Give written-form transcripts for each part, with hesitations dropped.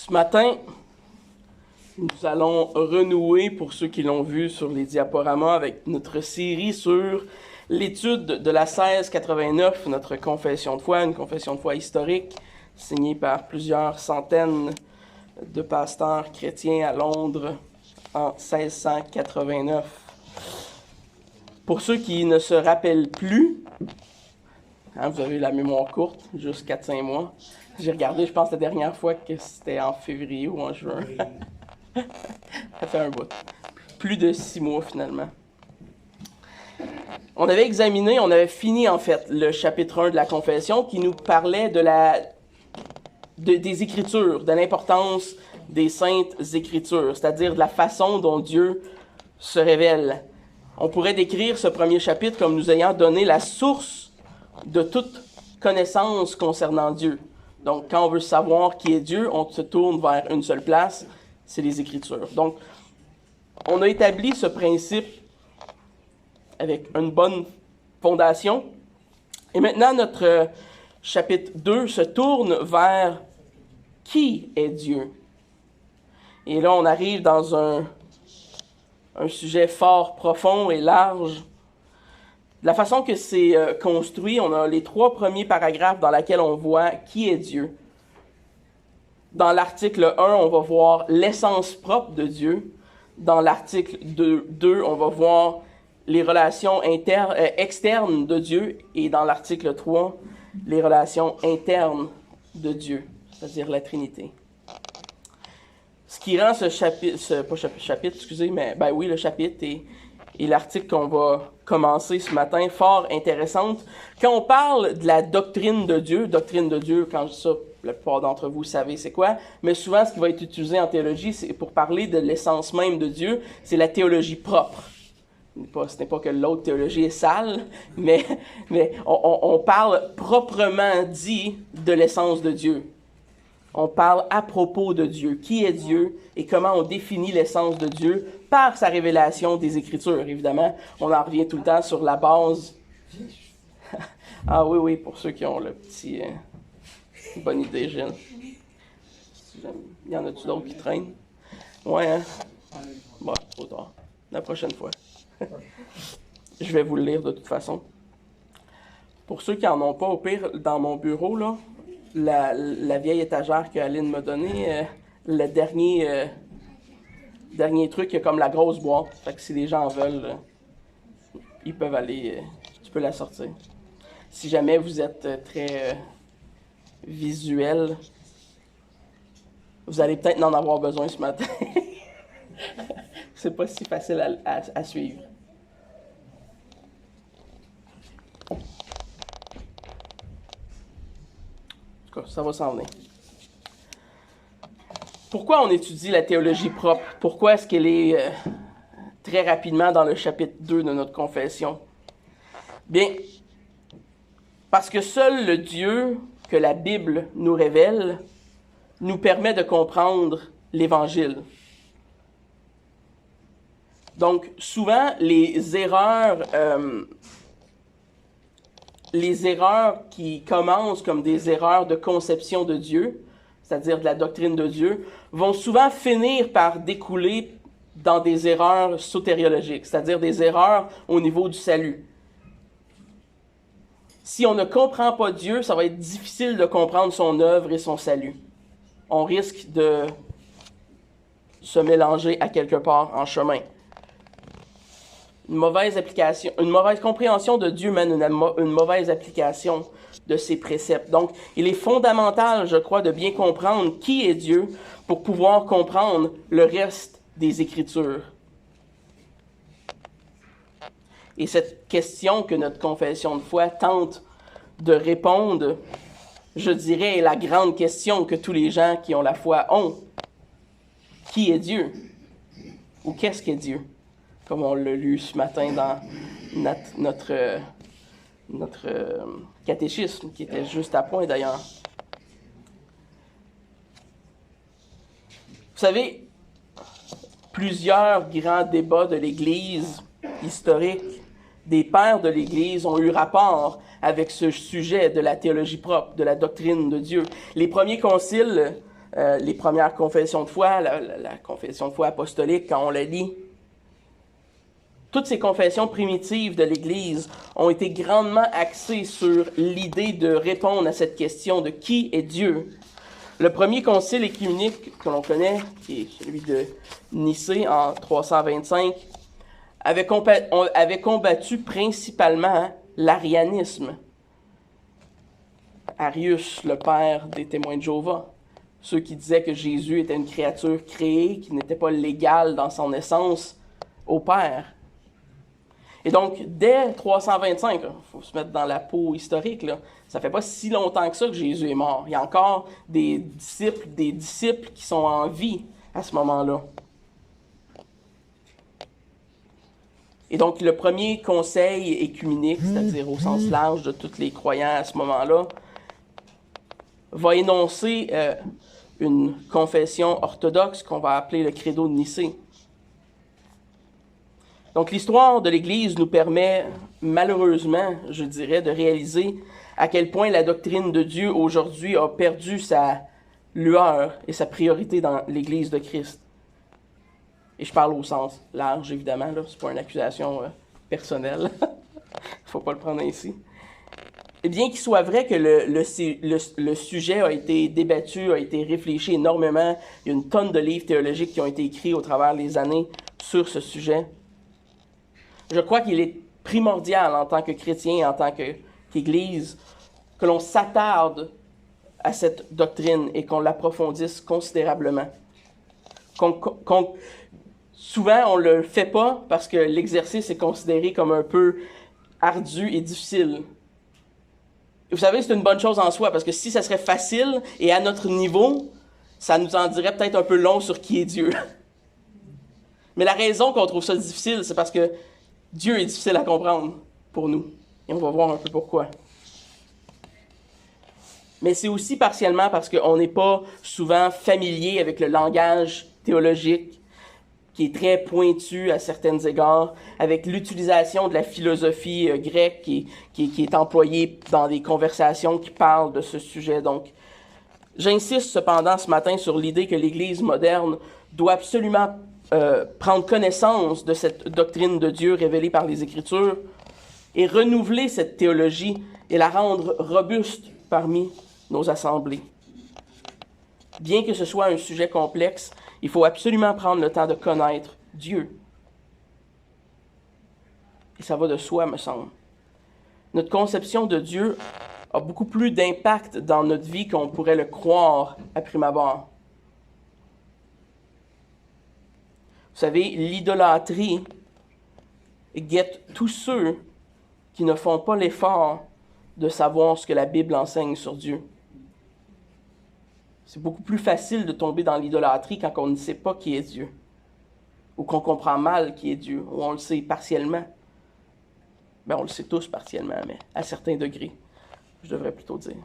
Ce matin, nous allons renouer, pour ceux qui l'ont vu sur les diaporamas, avec notre série sur l'étude de la 1689, notre confession de foi, une confession de foi historique, signée par plusieurs centaines de pasteurs chrétiens à Londres en 1689. Pour ceux qui ne se rappellent plus, vous avez la mémoire courte, juste 4-5 mois. J'ai regardé, je pense, la dernière fois que c'était en février ou en juin. Ça fait un bout. Plus de 6 mois, finalement. On avait fini, en fait, le chapitre 1 de la Confession qui nous parlait des Écritures, de l'importance des Saintes Écritures, c'est-à-dire de la façon dont Dieu se révèle. On pourrait décrire ce premier chapitre comme nous ayant donné la source de toute connaissance concernant Dieu. Donc, quand on veut savoir qui est Dieu, on se tourne vers une seule place, c'est les Écritures. Donc, on a établi ce principe avec une bonne fondation. Et maintenant, notre chapitre 2 se tourne vers qui est Dieu. Et là, on arrive dans un sujet fort, profond et large. La façon que c'est construit, on a les 3 premiers paragraphes dans lesquels on voit qui est Dieu. Dans l'article 1, on va voir l'essence propre de Dieu. Dans l'article 2, on va voir les relations externes de Dieu. Et dans l'article 3, les relations internes de Dieu, c'est-à-dire la Trinité. Ce qui rend le chapitre et l'article qu'on va commencer ce matin, fort intéressante. Quand on parle de la doctrine de Dieu, quand je dis ça, la plupart d'entre vous savez c'est quoi, mais souvent ce qui va être utilisé en théologie, c'est pour parler de l'essence même de Dieu, c'est la théologie propre. Ce n'est pas que l'autre théologie est sale, mais on parle proprement dit de l'essence de Dieu. On parle à propos de Dieu, qui est Dieu et comment on définit l'essence de Dieu par sa révélation des Écritures. Évidemment, on en revient tout le temps sur la base. Ah oui, pour ceux qui ont le petit... bonne idée, Gilles. Il y en a-tu d'autres qui traînent? Ouais, hein? Bon, trop tard. La prochaine fois. Je vais vous le lire de toute façon. Pour ceux qui n'en ont pas, au pire, dans mon bureau, là, la vieille étagère que Aline m'a donnée, le dernier truc, il y a comme la grosse boîte. Fait que si les gens en veulent, ils peuvent aller, tu peux la sortir. Si jamais vous êtes très visuel, vous allez peut-être en avoir besoin ce matin. C'est pas si facile à suivre. En tout cas, ça va s'en venir. Pourquoi on étudie la théologie propre? Pourquoi est-ce qu'elle est très rapidement dans le chapitre 2 de notre confession? Bien, parce que seul le Dieu que la Bible nous révèle nous permet de comprendre l'Évangile. Donc, souvent, les erreurs qui commencent comme des erreurs de conception de Dieu, c'est-à-dire de la doctrine de Dieu, vont souvent finir par découler dans des erreurs sotériologiques, c'est-à-dire des erreurs au niveau du salut. Si on ne comprend pas Dieu, ça va être difficile de comprendre son œuvre et son salut. On risque de se mélanger à quelque part en chemin. Une mauvaise compréhension de Dieu mène une mauvaise application de ses préceptes. Donc, il est fondamental, je crois, de bien comprendre qui est Dieu pour pouvoir comprendre le reste des Écritures. Et cette question que notre confession de foi tente de répondre, je dirais, est la grande question que tous les gens qui ont la foi ont. Qui est Dieu? Ou qu'est-ce qu'est Dieu? Comme on l'a lu ce matin dans notre catéchisme, qui était juste à point d'ailleurs. Vous savez, plusieurs grands débats de l'Église historique, des pères de l'Église ont eu rapport avec ce sujet de la théologie propre, de la doctrine de Dieu. Les premiers conciles les premières confessions de foi, la confession de foi apostolique, quand on la lit. Toutes ces confessions primitives de l'Église ont été grandement axées sur l'idée de répondre à cette question de qui est Dieu. Le premier concile œcuménique que l'on connaît, qui est celui de Nicée en 325, avait combattu principalement l'arianisme. Arius, le père des témoins de Jéhovah, ceux qui disaient que Jésus était une créature créée, qui n'était pas légale dans son essence au Père. Et donc, dès 325, il faut se mettre dans la peau historique, là, ça fait pas si longtemps que ça que Jésus est mort. Il y a encore des disciples qui sont en vie à ce moment-là. Et donc, le premier conseil œcuménique, c'est-à-dire au sens large de tous les croyants à ce moment-là, va énoncer une confession orthodoxe qu'on va appeler le Credo de Nicée. Donc, l'histoire de l'Église nous permet, malheureusement, je dirais, de réaliser à quel point la doctrine de Dieu aujourd'hui a perdu sa lueur et sa priorité dans l'Église de Christ. Et je parle au sens large, évidemment, là, c'est pas une accusation personnelle. Il ne faut pas le prendre ainsi. Et bien qu'il soit vrai que le sujet a été débattu, a été réfléchi énormément, il y a une tonne de livres théologiques qui ont été écrits au travers des années sur ce sujet, je crois qu'il est primordial en tant que chrétien, en tant qu'Église, que l'on s'attarde à cette doctrine et qu'on l'approfondisse considérablement. Souvent, on ne le fait pas parce que l'exercice est considéré comme un peu ardu et difficile. Vous savez, c'est une bonne chose en soi, parce que si ça serait facile et à notre niveau, ça nous en dirait peut-être un peu long sur qui est Dieu. Mais la raison qu'on trouve ça difficile, c'est parce que Dieu est difficile à comprendre pour nous. Et on va voir un peu pourquoi. Mais c'est aussi partiellement parce qu'on n'est pas souvent familier avec le langage théologique, qui est très pointu à certains égards, avec l'utilisation de la philosophie grecque qui est employée dans des conversations qui parlent de ce sujet. Donc, j'insiste cependant ce matin sur l'idée que l'Église moderne doit absolument prendre connaissance de cette doctrine de Dieu révélée par les Écritures et renouveler cette théologie et la rendre robuste parmi nos assemblées. Bien que ce soit un sujet complexe, il faut absolument prendre le temps de connaître Dieu. Et ça va de soi, me semble. Notre conception de Dieu a beaucoup plus d'impact dans notre vie qu'on pourrait le croire à prime abord. Vous savez, l'idolâtrie guette tous ceux qui ne font pas l'effort de savoir ce que la Bible enseigne sur Dieu. C'est beaucoup plus facile de tomber dans l'idolâtrie quand on ne sait pas qui est Dieu, ou qu'on comprend mal qui est Dieu, ou on le sait partiellement. Ben, on le sait tous partiellement, mais à certains degrés, je devrais plutôt dire.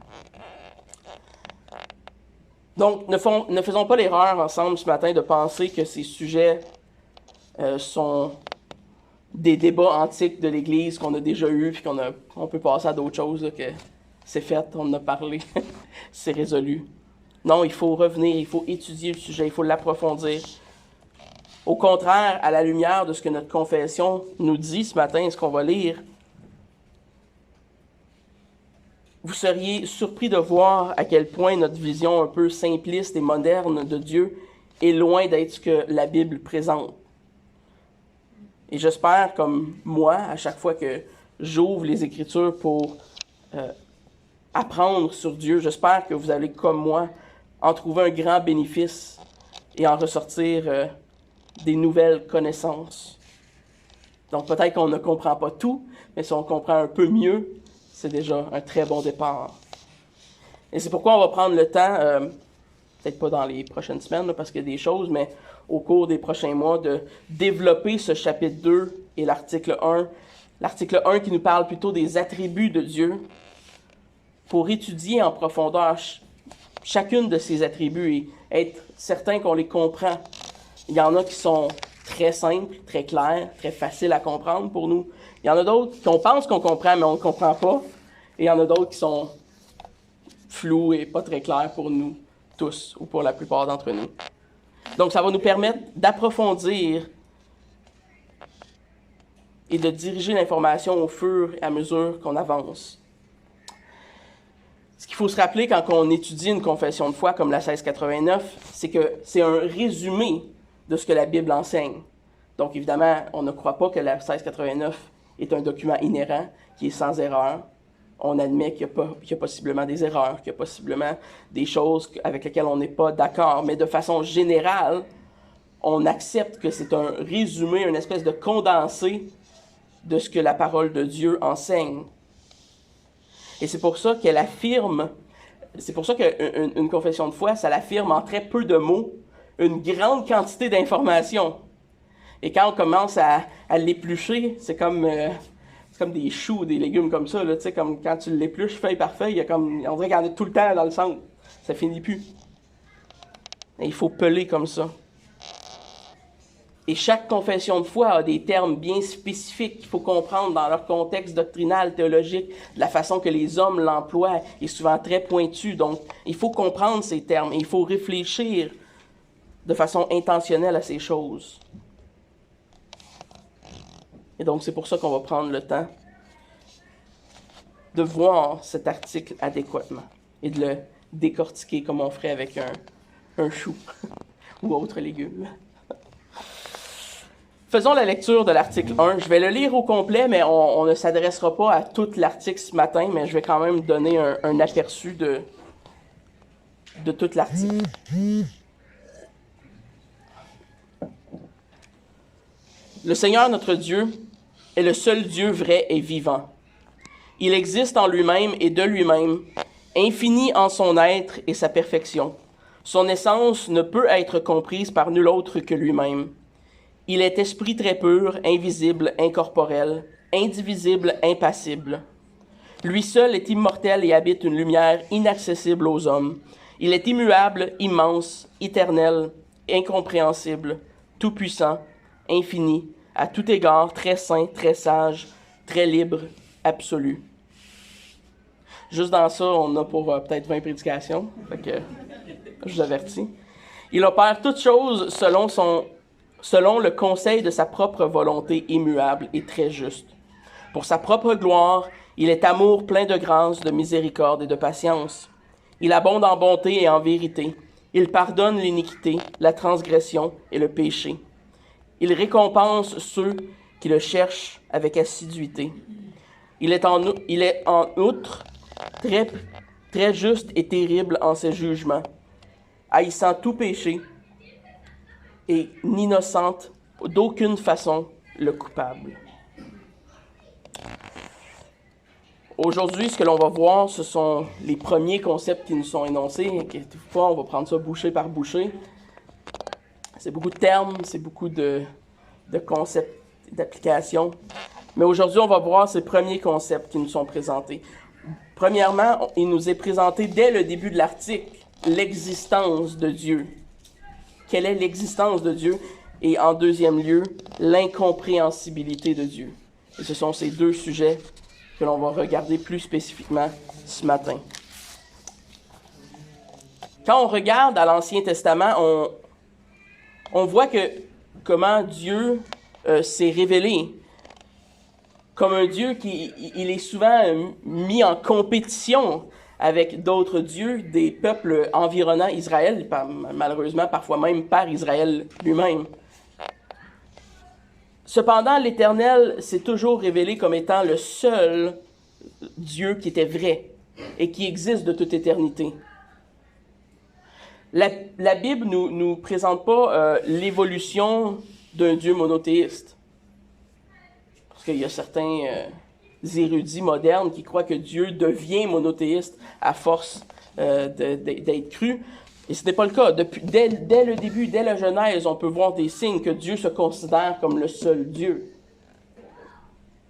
Donc, ne faisons pas l'erreur ensemble ce matin de penser que ces sujets sont des débats antiques de l'Église qu'on a déjà eus, puis qu'on peut passer à d'autres choses, là, que c'est fait, on en a parlé, c'est résolu. Non, il faut revenir, il faut étudier le sujet, il faut l'approfondir. Au contraire, à la lumière de ce que notre confession nous dit ce matin, ce qu'on va lire, vous seriez surpris de voir à quel point notre vision un peu simpliste et moderne de Dieu est loin d'être ce que la Bible présente. Et j'espère, comme moi, à chaque fois que j'ouvre les Écritures pour apprendre sur Dieu, j'espère que vous allez, comme moi, en trouver un grand bénéfice et en ressortir des nouvelles connaissances. Donc peut-être qu'on ne comprend pas tout, mais si on comprend un peu mieux, c'est déjà un très bon départ. Et c'est pourquoi on va prendre le temps, peut-être pas dans les prochaines semaines, là, parce qu'il y a des choses, mais au cours des prochains mois, de développer ce chapitre 2 et l'article 1. L'article 1 qui nous parle plutôt des attributs de Dieu, pour étudier en profondeur chacune de ces attributs et être certain qu'on les comprend. Il y en a qui sont très simples, très clairs, très faciles à comprendre pour nous. Il y en a d'autres qu'on pense qu'on comprend, mais on ne comprend pas. Et il y en a d'autres qui sont flous et pas très clairs pour nous. tous, ou pour la plupart d'entre nous. Donc, ça va nous permettre d'approfondir et de diriger l'information au fur et à mesure qu'on avance. Ce qu'il faut se rappeler quand on étudie une confession de foi comme la 1689, c'est que c'est un résumé de ce que la Bible enseigne. Donc, évidemment, on ne croit pas que la 1689 est un document inhérent, qui est sans erreur. On admet qu'il y a possiblement des erreurs, qu'il y a possiblement des choses avec lesquelles on n'est pas d'accord, mais de façon générale, on accepte que c'est un résumé, une espèce de condensé de ce que la parole de Dieu enseigne. Et c'est pour ça qu'elle affirme, c'est pour ça qu'une confession de foi, ça l'affirme en très peu de mots, une grande quantité d'informations. Et quand on commence à l'éplucher, c'est comme des choux, des légumes comme ça, là, tu sais, comme quand tu l'épluches feuille par feuille, on dirait qu'il y en a tout le temps dans le centre. Ça finit plus. Et il faut peler comme ça. Et chaque confession de foi a des termes bien spécifiques qu'il faut comprendre dans leur contexte doctrinal, théologique, de la façon que les hommes l'emploient, est souvent très pointu. Donc, il faut comprendre ces termes et il faut réfléchir de façon intentionnelle à ces choses. Et donc, c'est pour ça qu'on va prendre le temps de voir cet article adéquatement et de le décortiquer comme on ferait avec un chou ou autre légume. Faisons la lecture de l'article 1. Je vais le lire au complet, mais on ne s'adressera pas à tout l'article ce matin, mais je vais quand même donner un aperçu de tout l'article. Le Seigneur notre Dieu est le seul Dieu vrai et vivant. Il existe en lui-même et de lui-même, infini en son être et sa perfection. Son essence ne peut être comprise par nul autre que lui-même. Il est esprit très pur, invisible, incorporel, indivisible, impassible. Lui seul est immortel et habite une lumière inaccessible aux hommes. Il est immuable, immense, éternel, incompréhensible, tout-puissant, infini, à tout égard, très saint, très sage, très libre, absolu. Juste dans ça, on a pour peut-être 20 prédications, fait que je vous avertis. Il opère toutes choses selon le conseil de sa propre volonté immuable et très juste. Pour sa propre gloire, il est amour plein de grâce, de miséricorde et de patience. Il abonde en bonté et en vérité. Il pardonne l'iniquité, la transgression et le péché. Il récompense ceux qui le cherchent avec assiduité. Il est en outre très juste et terrible en ses jugements, haïssant tout péché et n'innocente d'aucune façon le coupable. Aujourd'hui, ce que l'on va voir, ce sont les premiers concepts qui nous sont énoncés. Quelquefois, on va prendre ça bouchée par bouchée. C'est beaucoup de termes, c'est beaucoup de concepts, d'applications. Mais aujourd'hui, on va voir ces premiers concepts qui nous sont présentés. Premièrement, il nous est présenté dès le début de l'article l'existence de Dieu. Quelle est l'existence de Dieu? Et en deuxième lieu, l'incompréhensibilité de Dieu. Et ce sont ces deux sujets que l'on va regarder plus spécifiquement ce matin. Quand on regarde à l'Ancien Testament, on voit comment Dieu s'est révélé comme un Dieu il est souvent mis en compétition avec d'autres dieux des peuples environnant Israël, malheureusement parfois même par Israël lui-même. Cependant, l'Éternel s'est toujours révélé comme étant le seul Dieu qui était vrai et qui existe de toute éternité. La Bible nous présente pas l'évolution d'un Dieu monothéiste. Parce qu'il y a certains érudits modernes qui croient que Dieu devient monothéiste à force d'être cru. Et ce n'est pas le cas. Dès le début, dès la Genèse, on peut voir des signes que Dieu se considère comme le seul Dieu.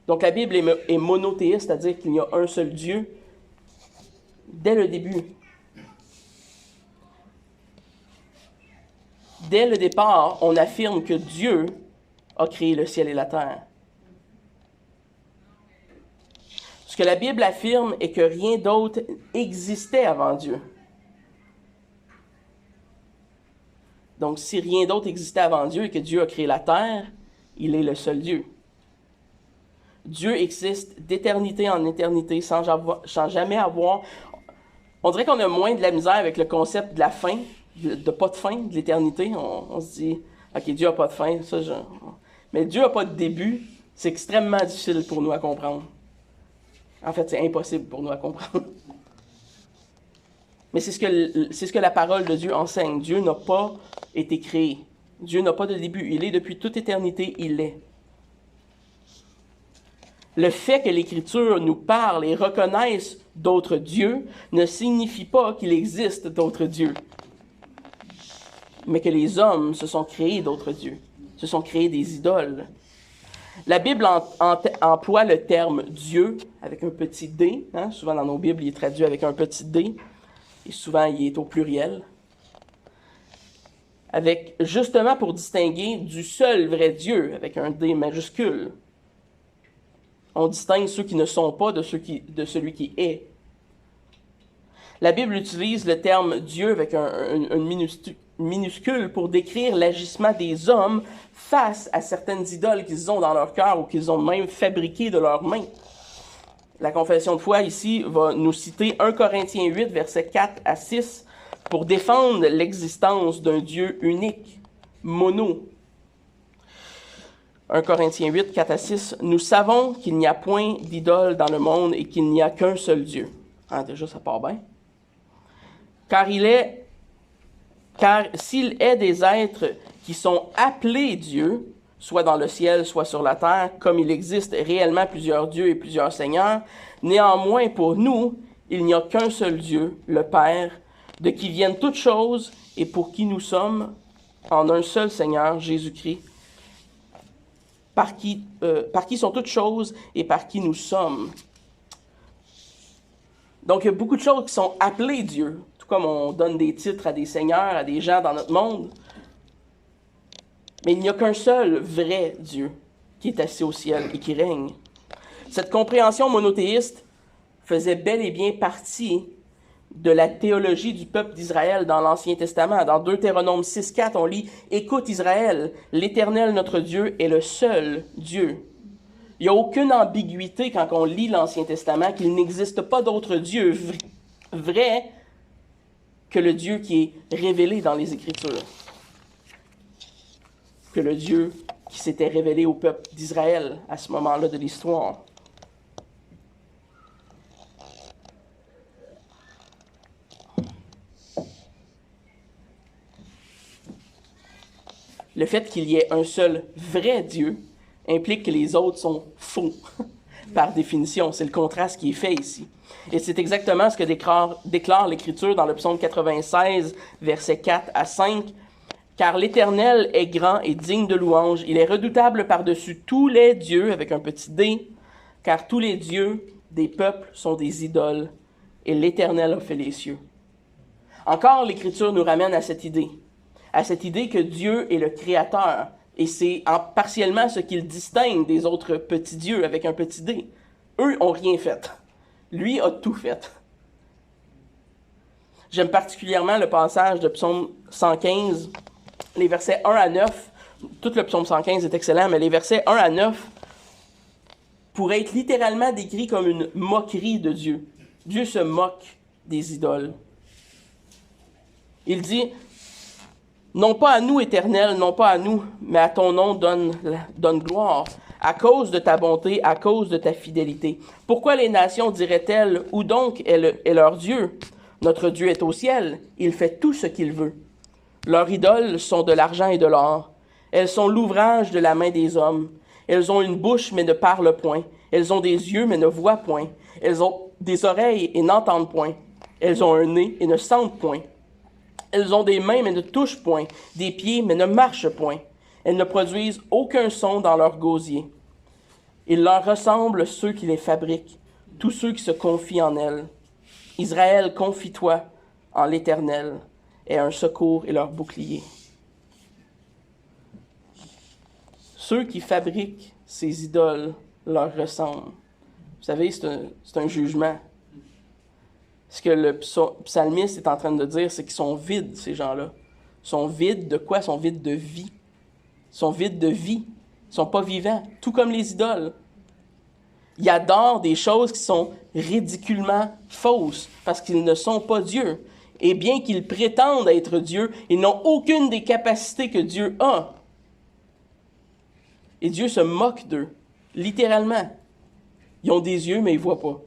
Donc la Bible est monothéiste, c'est-à-dire qu'il y a un seul Dieu dès le début. Dès le départ, on affirme que Dieu a créé le ciel et la terre. Ce que la Bible affirme est que rien d'autre existait avant Dieu. Donc, si rien d'autre existait avant Dieu et que Dieu a créé la terre, il est le seul Dieu. Dieu existe d'éternité en éternité sans jamais avoir... On dirait qu'on a moins de la misère avec le concept de la fin, de pas de fin, de l'éternité. On se dit, OK, Dieu n'a pas de fin. Mais Dieu n'a pas de début. C'est extrêmement difficile pour nous à comprendre. En fait, c'est impossible pour nous à comprendre. Mais c'est ce que la parole de Dieu enseigne. Dieu n'a pas été créé. Dieu n'a pas de début. Il est depuis toute éternité, il est. Le fait que l'Écriture nous parle et reconnaisse d'autres dieux ne signifie pas qu'il existe d'autres dieux, mais que les hommes se sont créés d'autres dieux, se sont créés des idoles. La Bible emploie le terme « Dieu » avec un petit « d ». Souvent dans nos Bibles, il est traduit avec un petit « d ». Et souvent, il est au pluriel. Justement pour distinguer du seul vrai Dieu, avec un « D » majuscule. On distingue ceux qui ne sont pas de celui qui est. La Bible utilise le terme « Dieu » avec un minuscule pour décrire l'agissement des hommes face à certaines idoles qu'ils ont dans leur cœur ou qu'ils ont même fabriquées de leurs mains. La confession de foi ici va nous citer 1 Corinthiens 8, versets 4 à 6, pour défendre l'existence d'un Dieu unique, mono. 1 Corinthiens 8, 4 à 6, « Nous savons qu'il n'y a point d'idole dans le monde et qu'il n'y a qu'un seul Dieu. » Déjà, ça part bien. Car s'il est des êtres qui sont appelés Dieu, soit dans le ciel, soit sur la terre, comme il existe réellement plusieurs dieux et plusieurs seigneurs, néanmoins pour nous, il n'y a qu'un seul Dieu, le Père, de qui viennent toutes choses et pour qui nous sommes en un seul Seigneur, Jésus-Christ, par qui sont toutes choses et par qui nous sommes. Donc, il y a beaucoup de choses qui sont appelées Dieu, tout comme on donne des titres à des seigneurs, à des gens dans notre monde. Mais il n'y a qu'un seul vrai Dieu qui est assis au ciel et qui règne. Cette compréhension monothéiste faisait bel et bien partie de la théologie du peuple d'Israël dans l'Ancien Testament. Dans Deutéronome 6.4, on lit « Écoute Israël, l'Éternel notre Dieu est le seul Dieu. » Il n'y a aucune ambiguïté quand on lit l'Ancien Testament qu'il n'existe pas d'autre Dieu vrai que le Dieu qui est révélé dans les Écritures. Que le Dieu qui s'était révélé au peuple d'Israël à ce moment-là de l'histoire. Le fait qu'il y ait un seul vrai Dieu implique que les autres sont faux, par définition. C'est le contraste qui est fait ici. Et c'est exactement ce que déclare l'Écriture dans le psaume 96, versets 4 à 5. « Car l'Éternel est grand et digne de louange. Il est redoutable par-dessus tous les dieux, avec un petit d, car tous les dieux des peuples sont des idoles, et l'Éternel a fait les cieux. » Encore, l'Écriture nous ramène à cette idée que Dieu est le Créateur, et c'est partiellement ce qu'il distingue des autres petits dieux avec un petit d. Eux n'ont rien fait. Lui a tout fait. J'aime particulièrement le passage de Psaume 115, les versets 1 à 9. Tout le Psaume 115 est excellent, mais les versets 1 à 9 pourraient être littéralement décrits comme une moquerie de Dieu. Dieu se moque des idoles. Il dit... Non pas à nous, Éternel, non pas à nous, mais à ton nom donne gloire, à cause de ta bonté, à cause de ta fidélité. Pourquoi les nations diraient-elles, où donc est leur Dieu? Notre Dieu est au ciel, il fait tout ce qu'il veut. Leurs idoles sont de l'argent et de l'or. Elles sont l'ouvrage de la main des hommes. Elles ont une bouche, mais ne parlent point. Elles ont des yeux, mais ne voient point. Elles ont des oreilles et n'entendent point. Elles ont un nez et ne sentent point. Elles ont des mains, mais ne touchent point, des pieds, mais ne marchent point. Elles ne produisent aucun son dans leur gosier. Ils leur ressemblent ceux qui les fabriquent, tous ceux qui se confient en elles. Israël, confie-toi en l'Éternel, est un secours et leur bouclier. Ceux qui fabriquent ces idoles leur ressemblent. Vous savez, c'est un jugement. Ce que le psalmiste est en train de dire, c'est qu'ils sont vides, ces gens-là. sont vides de quoi? Ils sont vides de vie. Ils sont vides de vie. Ils ne sont pas vivants, tout comme les idoles. Ils adorent des choses qui sont ridiculement fausses parce qu'ils ne sont pas Dieu. Et bien qu'ils prétendent être Dieu, ils n'ont aucune des capacités que Dieu a. Et Dieu se moque d'eux, littéralement. Ils ont des yeux, mais ils ne voient pas.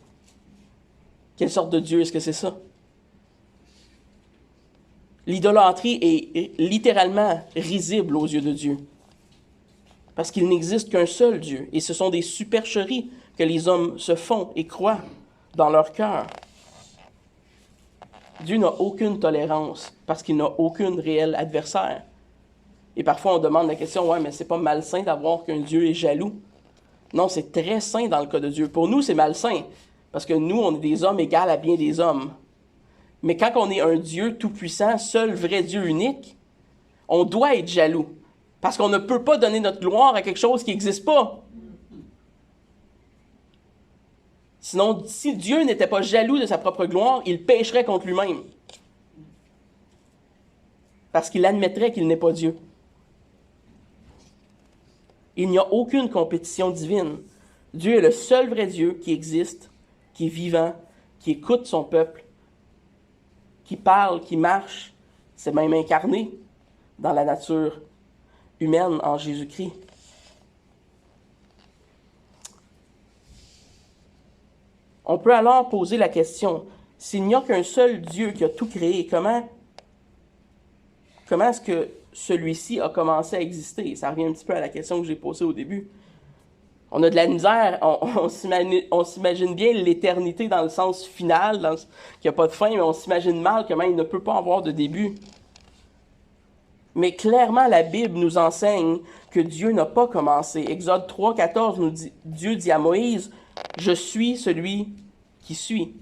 Quelle sorte de Dieu est-ce que c'est ça? L'idolâtrie est littéralement risible aux yeux de Dieu. Parce qu'il n'existe qu'un seul Dieu. Et ce sont des supercheries que les hommes se font et croient dans leur cœur. Dieu n'a aucune tolérance parce qu'il n'a aucun réel adversaire. Et parfois on demande la question, ouais, mais c'est pas malsain d'avoir qu'un Dieu est jaloux. Non, c'est très sain dans le cas de Dieu. Pour nous, c'est malsain parce que nous, on est des hommes égaux à bien des hommes. Mais quand on est un Dieu tout-puissant, seul vrai Dieu unique, on doit être jaloux. Parce qu'on ne peut pas donner notre gloire à quelque chose qui n'existe pas. Sinon, si Dieu n'était pas jaloux de sa propre gloire, il pécherait contre lui-même. Parce qu'il admettrait qu'il n'est pas Dieu. Il n'y a aucune compétition divine. Dieu est le seul vrai Dieu qui existe, qui est vivant, qui écoute son peuple, qui parle, qui marche, c'est même incarné dans la nature humaine en Jésus-Christ. On peut alors poser la question, s'il n'y a qu'un seul Dieu qui a tout créé, comment est-ce que celui-ci a commencé à exister? Ça revient un petit peu à la question que j'ai posée au début. On a de la misère, on s'imagine bien l'éternité dans le sens final, qu'il n'y a pas de fin, mais on s'imagine mal comment il ne peut pas avoir de début. Mais clairement, la Bible nous enseigne que Dieu n'a pas commencé. Exode 3, 14 nous dit, Dieu dit à Moïse, « Je suis celui qui suis ».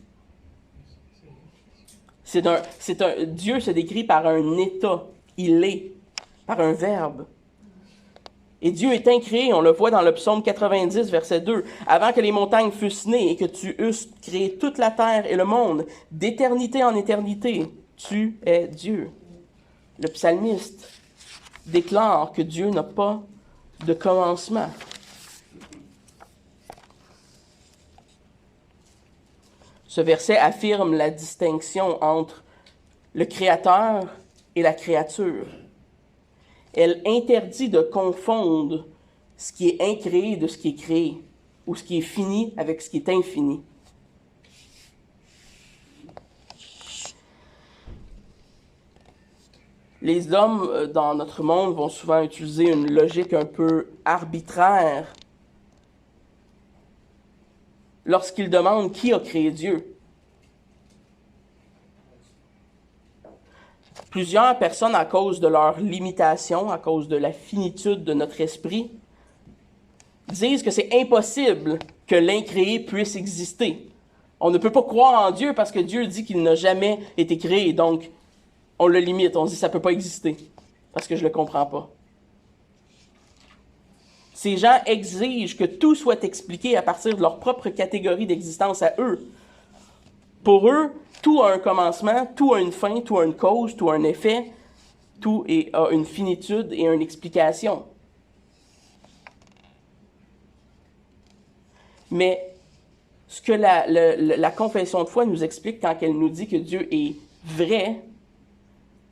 Dieu se décrit par un état, il est, par un verbe. Et Dieu est incréé, on le voit dans le psaume 90, verset 2. « Avant que les montagnes fussent nées et que tu eusses créé toute la terre et le monde, d'éternité en éternité, tu es Dieu. » Le psalmiste déclare que Dieu n'a pas de commencement. Ce verset affirme la distinction entre le Créateur et la créature. Elle interdit de confondre ce qui est incréé de ce qui est créé, ou ce qui est fini avec ce qui est infini. Les hommes dans notre monde vont souvent utiliser une logique un peu arbitraire lorsqu'ils demandent qui a créé Dieu. Plusieurs personnes, à cause de leur limitation, à cause de la finitude de notre esprit, disent que c'est impossible que l'incréé puisse exister. On ne peut pas croire en Dieu parce que Dieu dit qu'il n'a jamais été créé, donc on le limite, on se dit ça ne peut pas exister, parce que je ne le comprends pas. Ces gens exigent que tout soit expliqué à partir de leur propre catégorie d'existence à eux. Pour eux, tout a un commencement, tout a une fin, tout a une cause, tout a un effet, tout a une finitude et une explication. Mais ce que la confession de foi nous explique quand elle nous dit que Dieu est vrai,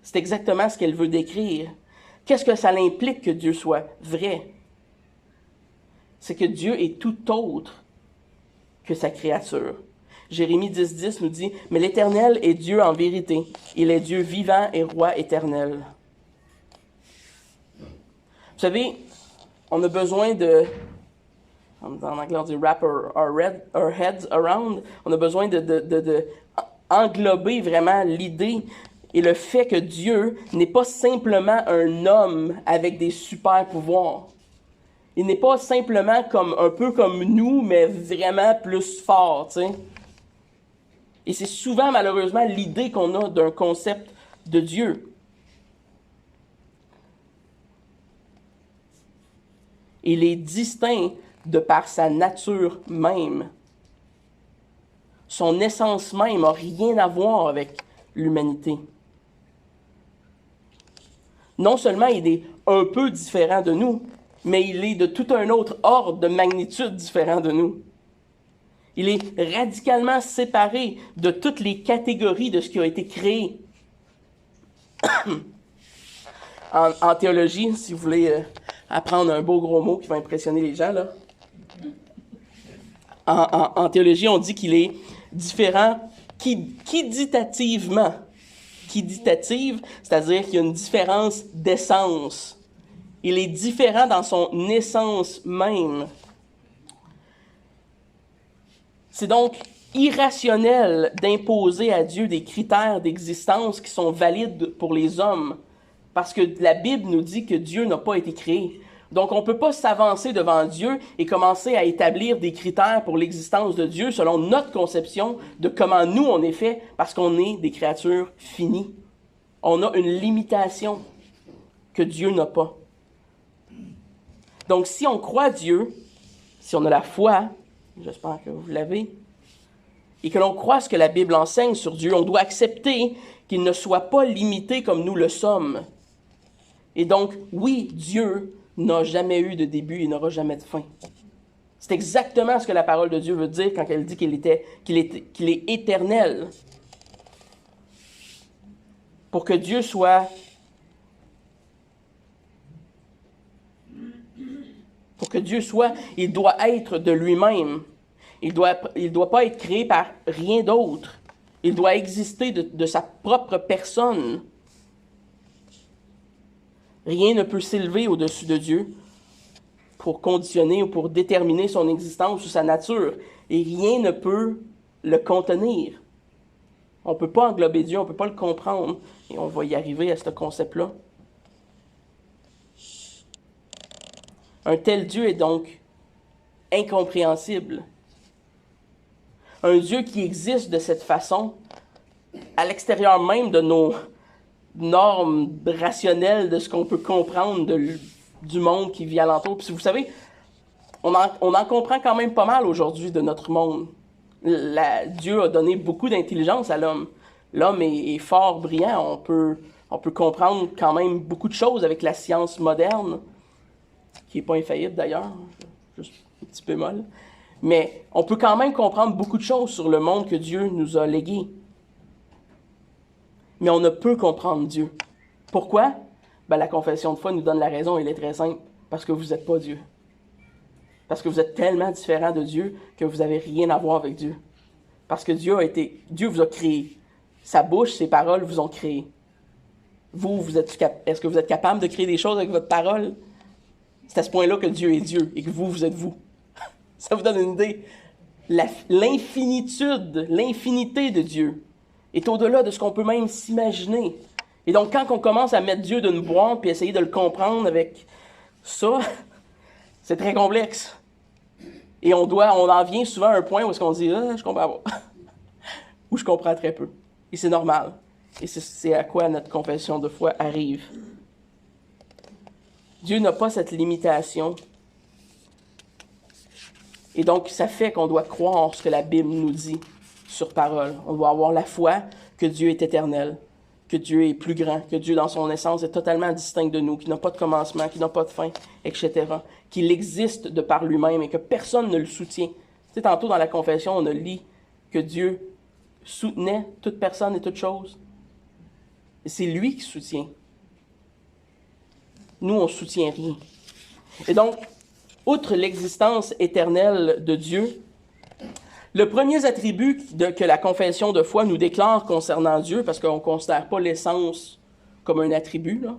c'est exactement ce qu'elle veut décrire. Qu'est-ce que ça implique que Dieu soit vrai? C'est que Dieu est tout autre que sa créature. Jérémie 10.10 nous dit « Mais l'Éternel est Dieu en vérité. Il est Dieu vivant et roi éternel. » Vous savez, on a besoin de... En anglais, on dit « wrap our heads around ». On a besoin de englober vraiment l'idée et le fait que Dieu n'est pas simplement un homme avec des super pouvoirs. Il n'est pas simplement un peu comme nous, mais vraiment plus fort, tu sais. Et c'est souvent, malheureusement, l'idée qu'on a d'un concept de Dieu. Il est distinct de par sa nature même. Son essence même n'a rien à voir avec l'humanité. Non seulement il est un peu différent de nous, mais il est de tout un autre ordre de magnitude différent de nous. Il est radicalement séparé de toutes les catégories de ce qui a été créé. En théologie, si vous voulez apprendre un beau gros mot qui va impressionner les gens, là. En théologie, on dit qu'il est différent quiditativement. Quiditative, c'est-à-dire qu'il y a une différence d'essence. Il est différent dans son essence même. C'est donc irrationnel d'imposer à Dieu des critères d'existence qui sont valides pour les hommes, parce que la Bible nous dit que Dieu n'a pas été créé. Donc, on ne peut pas s'avancer devant Dieu et commencer à établir des critères pour l'existence de Dieu selon notre conception de comment nous on est fait, parce qu'on est des créatures finies. On a une limitation que Dieu n'a pas. Donc, si on croit Dieu, si on a la foi, j'espère que vous l'avez, et que l'on croit ce que la Bible enseigne sur Dieu, on doit accepter qu'il ne soit pas limité comme nous le sommes. Et donc, oui, Dieu n'a jamais eu de début et n'aura jamais de fin. C'est exactement ce que la parole de Dieu veut dire quand elle dit qu'il est éternel. Pour que Dieu soit... il doit être de lui-même. Il doit pas être créé par rien d'autre. Il doit exister de sa propre personne. Rien ne peut s'élever au-dessus de Dieu pour conditionner ou pour déterminer son existence ou sa nature. Et rien ne peut le contenir. On ne peut pas englober Dieu, on ne peut pas le comprendre. Et on va y arriver à ce concept-là. Un tel Dieu est donc incompréhensible. Un Dieu qui existe de cette façon, à l'extérieur même de nos normes rationnelles, de ce qu'on peut comprendre du monde qui vit alentour. Puis vous savez, on en comprend quand même pas mal aujourd'hui de notre monde. Dieu a donné beaucoup d'intelligence à l'homme. L'homme est fort brillant. On peut comprendre quand même beaucoup de choses avec la science moderne, qui n'est pas infaillible d'ailleurs, juste un petit peu molle. Mais on peut quand même comprendre beaucoup de choses sur le monde que Dieu nous a légué. Mais on ne peut comprendre Dieu. Pourquoi? La confession de foi nous donne la raison, elle est très simple. Parce que vous n'êtes pas Dieu. Parce que vous êtes tellement différent de Dieu que vous n'avez rien à voir avec Dieu. Parce que Dieu vous a créé. Sa bouche, ses paroles vous ont créé. Est-ce que vous êtes capable de créer des choses avec votre parole? C'est à ce point-là que Dieu est Dieu et que vous êtes vous. Ça vous donne une idée. L'infinité de Dieu est au-delà de ce qu'on peut même s'imaginer. Et donc, quand on commence à mettre Dieu d'une boîte puis essayer de le comprendre avec ça, c'est très complexe. Et on en vient souvent à un point où est-ce qu'on dit « Ah, je comprends pas » ou « Je comprends très peu ». Et c'est normal. Et c'est à quoi notre confession de foi arrive. Dieu n'a pas cette limitation. Et donc, ça fait qu'on doit croire ce que la Bible nous dit sur parole. On doit avoir la foi que Dieu est éternel, que Dieu est plus grand, que Dieu, dans son essence, est totalement distinct de nous, qu'il n'a pas de commencement, qu'il n'a pas de fin, etc. Qu'il existe de par lui-même et que personne ne le soutient. Tu sais, tantôt dans la confession, on a lu que Dieu soutenait toute personne et toute chose. Et c'est lui qui soutient. Nous, on ne soutient rien. Et donc, outre l'existence éternelle de Dieu, le premier attribut que la confession de foi nous déclare concernant Dieu, parce qu'on ne considère pas l'essence comme un attribut, là,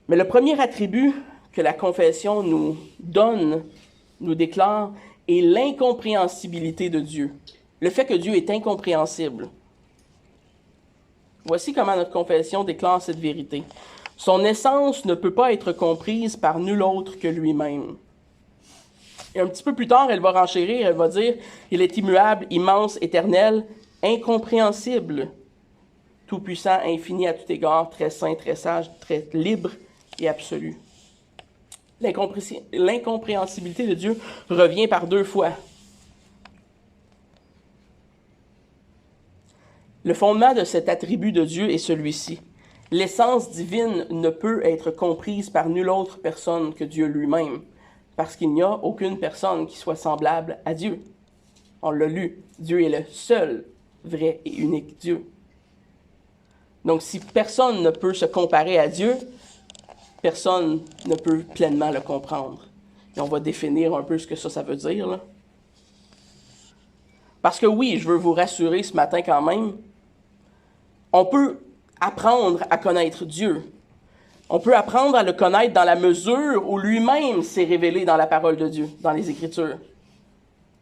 mais le premier attribut que la confession nous donne, nous déclare, est l'incompréhensibilité de Dieu. Le fait que Dieu est incompréhensible. Voici comment notre confession déclare cette vérité. Son essence ne peut pas être comprise par nul autre que lui-même. Et un petit peu plus tard, elle va renchérir, elle va dire « Il est immuable, immense, éternel, incompréhensible, tout-puissant, infini à tout égard, très saint, très sage, très libre et absolu. » L'incompréhensibilité de Dieu revient par deux fois. Le fondement de cet attribut de Dieu est celui-ci. L'essence divine ne peut être comprise par nulle autre personne que Dieu lui-même, parce qu'il n'y a aucune personne qui soit semblable à Dieu. On l'a lu, Dieu est le seul vrai et unique Dieu. Donc si personne ne peut se comparer à Dieu, personne ne peut pleinement le comprendre. Et on va définir un peu ce que ça veut dire, là. Parce que oui, je veux vous rassurer ce matin quand même, on peut apprendre à connaître Dieu. On peut apprendre à le connaître dans la mesure où lui-même s'est révélé dans la parole de Dieu, dans les Écritures.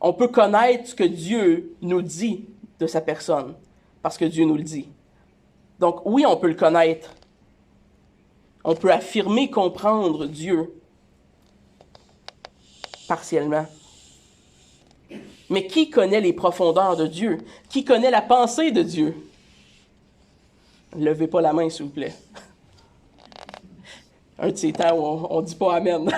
On peut connaître ce que Dieu nous dit de sa personne, parce que Dieu nous le dit. Donc oui, on peut le connaître. On peut affirmer comprendre Dieu partiellement. Mais qui connaît les profondeurs de Dieu? Qui connaît la pensée de Dieu? Levez pas la main, s'il vous plaît. Un de ces temps où on ne dit pas Amen.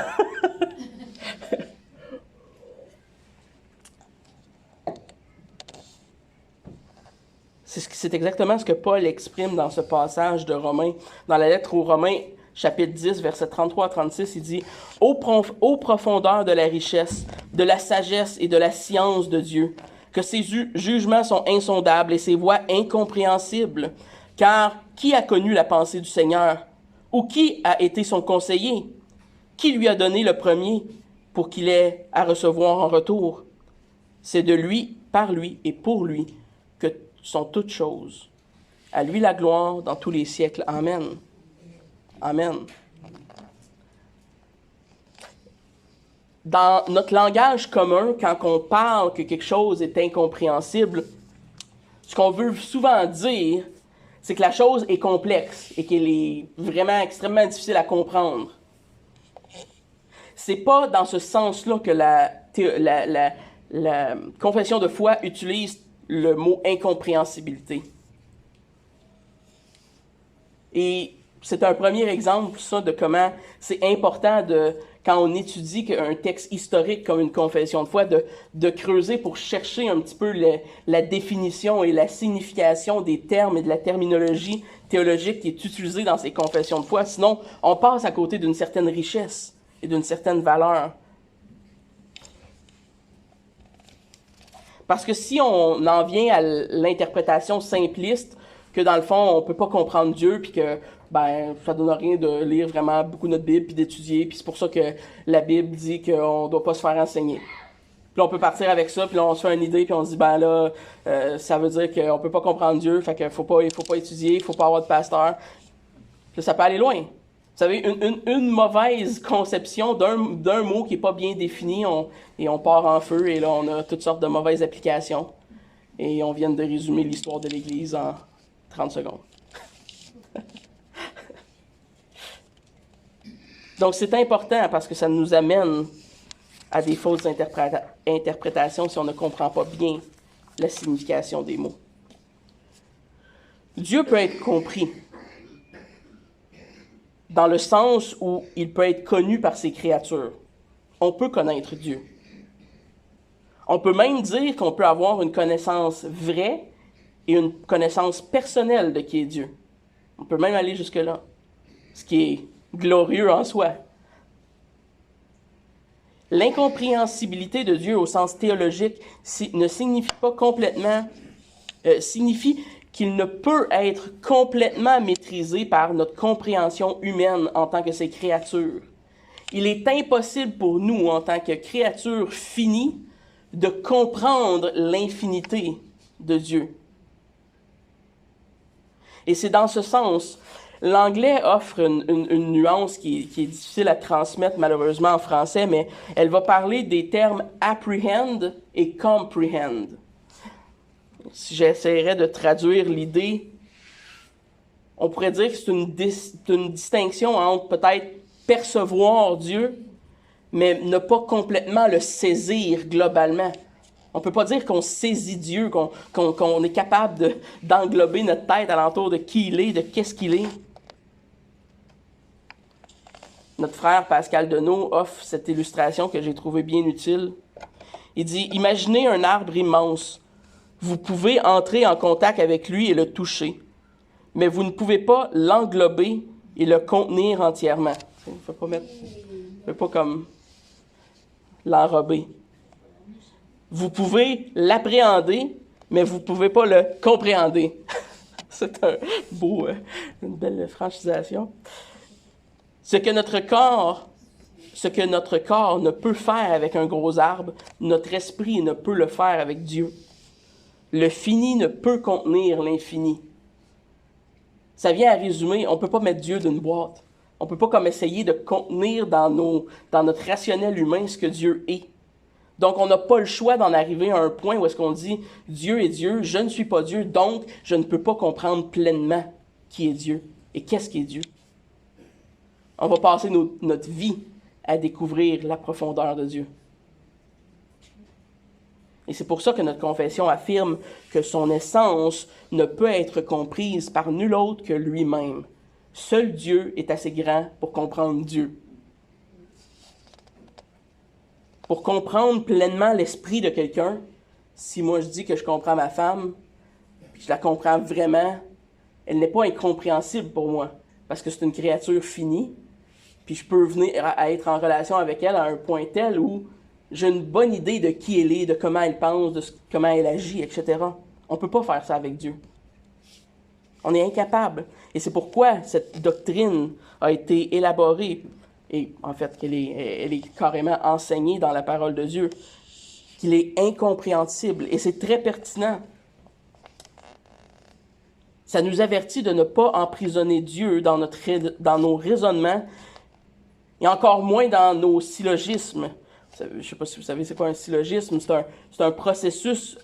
C'est exactement ce que Paul exprime dans ce passage de Romains. Dans la lettre aux Romains, chapitre 10, versets 33 à 36, il dit « Ô profondeur de la richesse, de la sagesse et de la science de Dieu, que ses jugements sont insondables et ses voies incompréhensibles. Car qui a connu la pensée du Seigneur? Ou qui a été son conseiller? Qui lui a donné le premier pour qu'il ait à recevoir en retour? C'est de lui, par lui et pour lui que sont toutes choses. À lui la gloire dans tous les siècles. Amen. » Amen. Dans notre langage commun, quand on parle que quelque chose est incompréhensible, ce qu'on veut souvent dire, c'est que la chose est complexe et qu'elle est vraiment extrêmement difficile à comprendre. C'est pas dans ce sens-là que la confession de foi utilise le mot incompréhensibilité. Et c'est un premier exemple, ça, de comment c'est important quand on étudie un texte historique comme une confession de foi, de creuser pour chercher un petit peu la définition et la signification des termes et de la terminologie théologique qui est utilisée dans ces confessions de foi. Sinon, on passe à côté d'une certaine richesse et d'une certaine valeur. Parce que si on en vient à l'interprétation simpliste, que dans le fond, on ne peut pas comprendre Dieu, puis que ça ne donne rien de lire vraiment beaucoup notre Bible, puis d'étudier, puis c'est pour ça que la Bible dit qu'on ne doit pas se faire enseigner. Puis on peut partir avec ça, puis là, on se fait une idée, puis on se dit, ça veut dire qu'on ne peut pas comprendre Dieu, fait qu'il ne faut pas étudier, il ne faut pas avoir de pasteur. Puis ça peut aller loin. Vous savez, une mauvaise conception d'un mot qui n'est pas bien défini, et on part en feu, et là, on a toutes sortes de mauvaises applications. Et on vient de résumer l'histoire de l'Église en 30 secondes. Donc, c'est important parce que ça nous amène à des fausses interprétations si on ne comprend pas bien la signification des mots. Dieu peut être compris dans le sens où il peut être connu par ses créatures. On peut connaître Dieu. On peut même dire qu'on peut avoir une connaissance vraie et une connaissance personnelle de qui est Dieu. On peut même aller jusque-là, ce qui est glorieux en soi. L'incompréhensibilité de Dieu au sens théologique ne signifie pas signifie qu'il ne peut être complètement maîtrisé par notre compréhension humaine en tant que ses créatures. Il est impossible pour nous, en tant que créatures finies, de comprendre l'infinité de Dieu. Et c'est dans ce sens, l'anglais offre une nuance qui est difficile à transmettre malheureusement en français, mais elle va parler des termes apprehend et comprehend. Si j'essaierais de traduire l'idée, on pourrait dire que c'est une distinction entre peut-être percevoir Dieu, mais ne pas complètement le saisir globalement. On ne peut pas dire qu'on saisit Dieu, qu'on est capable d'englober notre tête alentour de qui il est, de qu'est-ce qu'il est. Notre frère Pascal Deneau offre cette illustration que j'ai trouvée bien utile. Il dit « Imaginez un arbre immense. Vous pouvez entrer en contact avec lui et le toucher. mais vous ne pouvez pas l'englober et le contenir entièrement. Il ne faut pas comme l'enrober. Vous pouvez l'appréhender, mais vous ne pouvez pas le compréhender. C'est une belle franchisation. Ce que notre corps ne peut faire avec un gros arbre, notre esprit ne peut le faire avec Dieu. Le fini ne peut contenir l'infini. Ça vient à résumer, on ne peut pas mettre Dieu d'une boîte. On ne peut pas comme essayer de contenir dans notre rationnel humain ce que Dieu est. Donc, on n'a pas le choix d'en arriver à un point où est-ce qu'on dit « Dieu est Dieu, je ne suis pas Dieu, donc je ne peux pas comprendre pleinement qui est Dieu et qu'est-ce qu'est Dieu. » On va passer notre vie à découvrir la profondeur de Dieu. Et c'est pour ça que notre confession affirme que son essence ne peut être comprise par nul autre que lui-même. Seul Dieu est assez grand pour comprendre Dieu. Pour comprendre pleinement l'esprit de quelqu'un, si moi je dis que je comprends ma femme, puis je la comprends vraiment, elle n'est pas incompréhensible pour moi, parce que c'est une créature finie, puis je peux venir à être en relation avec elle à un point tel où j'ai une bonne idée de qui elle est, de comment elle pense, comment elle agit, etc. On ne peut pas faire ça avec Dieu. On est incapable. Et c'est pourquoi cette doctrine a été élaborée, et en fait, elle est carrément enseignée dans la parole de Dieu, qu'il est incompréhensible. Et c'est très pertinent. Ça nous avertit de ne pas emprisonner Dieu dans nos raisonnements, et encore moins dans nos syllogismes. Je ne sais pas si vous savez c'est quoi un syllogisme. C'est un processus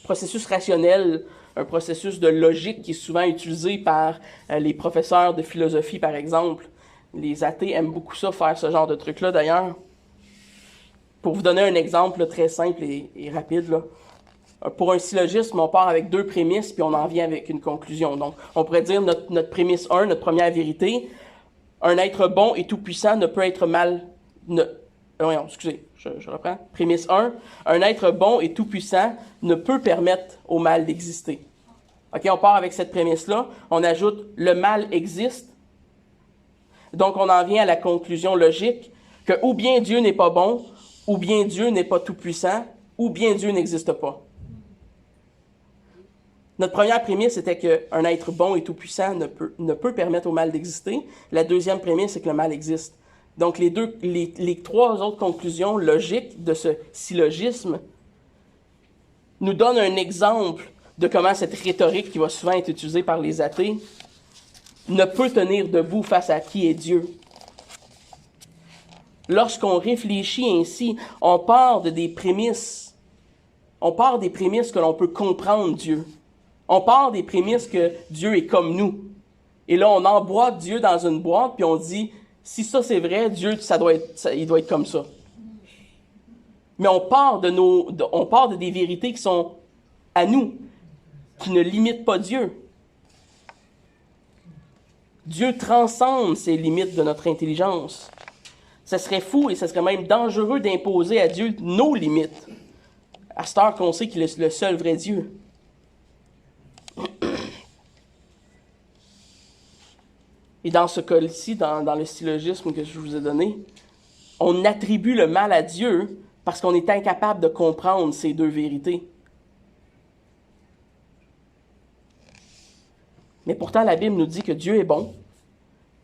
processus rationnel, un processus de logique qui est souvent utilisé par les professeurs de philosophie, par exemple. Les athées aiment beaucoup ça, faire ce genre de truc-là, d'ailleurs. Pour vous donner un exemple là, très simple et rapide, là. Pour un syllogisme, on part avec 2 prémices, puis on en vient avec une conclusion. Donc, on pourrait dire notre prémisse 1, notre première vérité, un être bon et tout-puissant ne peut être mal... je reprends. Prémisse 1, un être bon et tout-puissant ne peut permettre au mal d'exister. OK, on part avec cette prémisse-là. On ajoute « le mal existe ». Donc, on en vient à la conclusion logique que ou bien Dieu n'est pas bon, ou bien Dieu n'est pas tout-puissant, ou bien Dieu n'existe pas. Notre première prémisse était qu'un être bon et tout-puissant ne peut permettre au mal d'exister. La deuxième prémisse, c'est que le mal existe. Donc, les 3 autres conclusions logiques de ce syllogisme nous donnent un exemple de comment cette rhétorique qui va souvent être utilisée par les athées ne peut tenir debout face à qui est Dieu. Lorsqu'on réfléchit ainsi, on part des prémices que l'on peut comprendre Dieu. On part des prémices que Dieu est comme nous. Et là, on emboîte Dieu dans une boîte, puis on dit, si ça c'est vrai, Dieu, il doit être comme ça. Mais on part de des vérités qui sont à nous, qui ne limitent pas Dieu. Dieu transcende ces limites de notre intelligence. Ce serait fou et ce serait même dangereux d'imposer à Dieu nos limites, à cette heure qu'on sait qu'il est le seul vrai Dieu. Et dans ce cas-ci, dans le syllogisme que je vous ai donné, on attribue le mal à Dieu parce qu'on est incapable de comprendre ces 2 vérités. Mais pourtant, la Bible nous dit que Dieu est bon.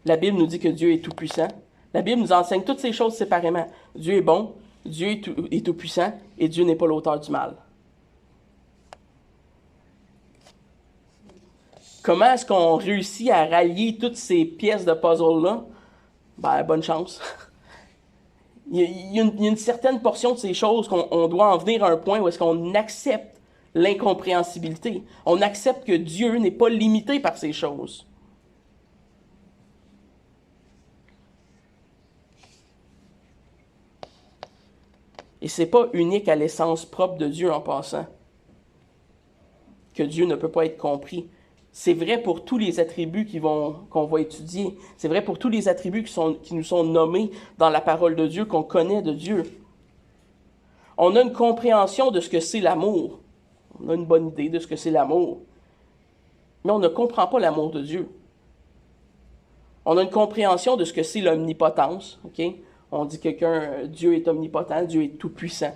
La Bible nous dit que Dieu est tout-puissant. La Bible nous enseigne toutes ces choses séparément. Dieu est bon, Dieu est tout-puissant, et Dieu n'est pas l'auteur du mal. Comment est-ce qu'on réussit à rallier toutes ces pièces de puzzle-là? Ben, bonne chance. Il y a une certaine portion de ces choses qu'on doit en venir à un point où est-ce qu'on accepte l'incompréhensibilité. On accepte que Dieu n'est pas limité par ces choses. Et ce n'est pas unique à l'essence propre de Dieu en passant, que Dieu ne peut pas être compris. C'est vrai pour tous les attributs qu'on va étudier. C'est vrai pour tous les attributs qui nous sont nommés dans la parole de Dieu, qu'on connaît de Dieu. On a une compréhension de ce que c'est l'amour. On a une bonne idée de ce que c'est l'amour. mais on ne comprend pas l'amour de Dieu. On a une compréhension de ce que c'est l'omnipotence. Okay? On dit Dieu est omnipotent, Dieu est tout-puissant.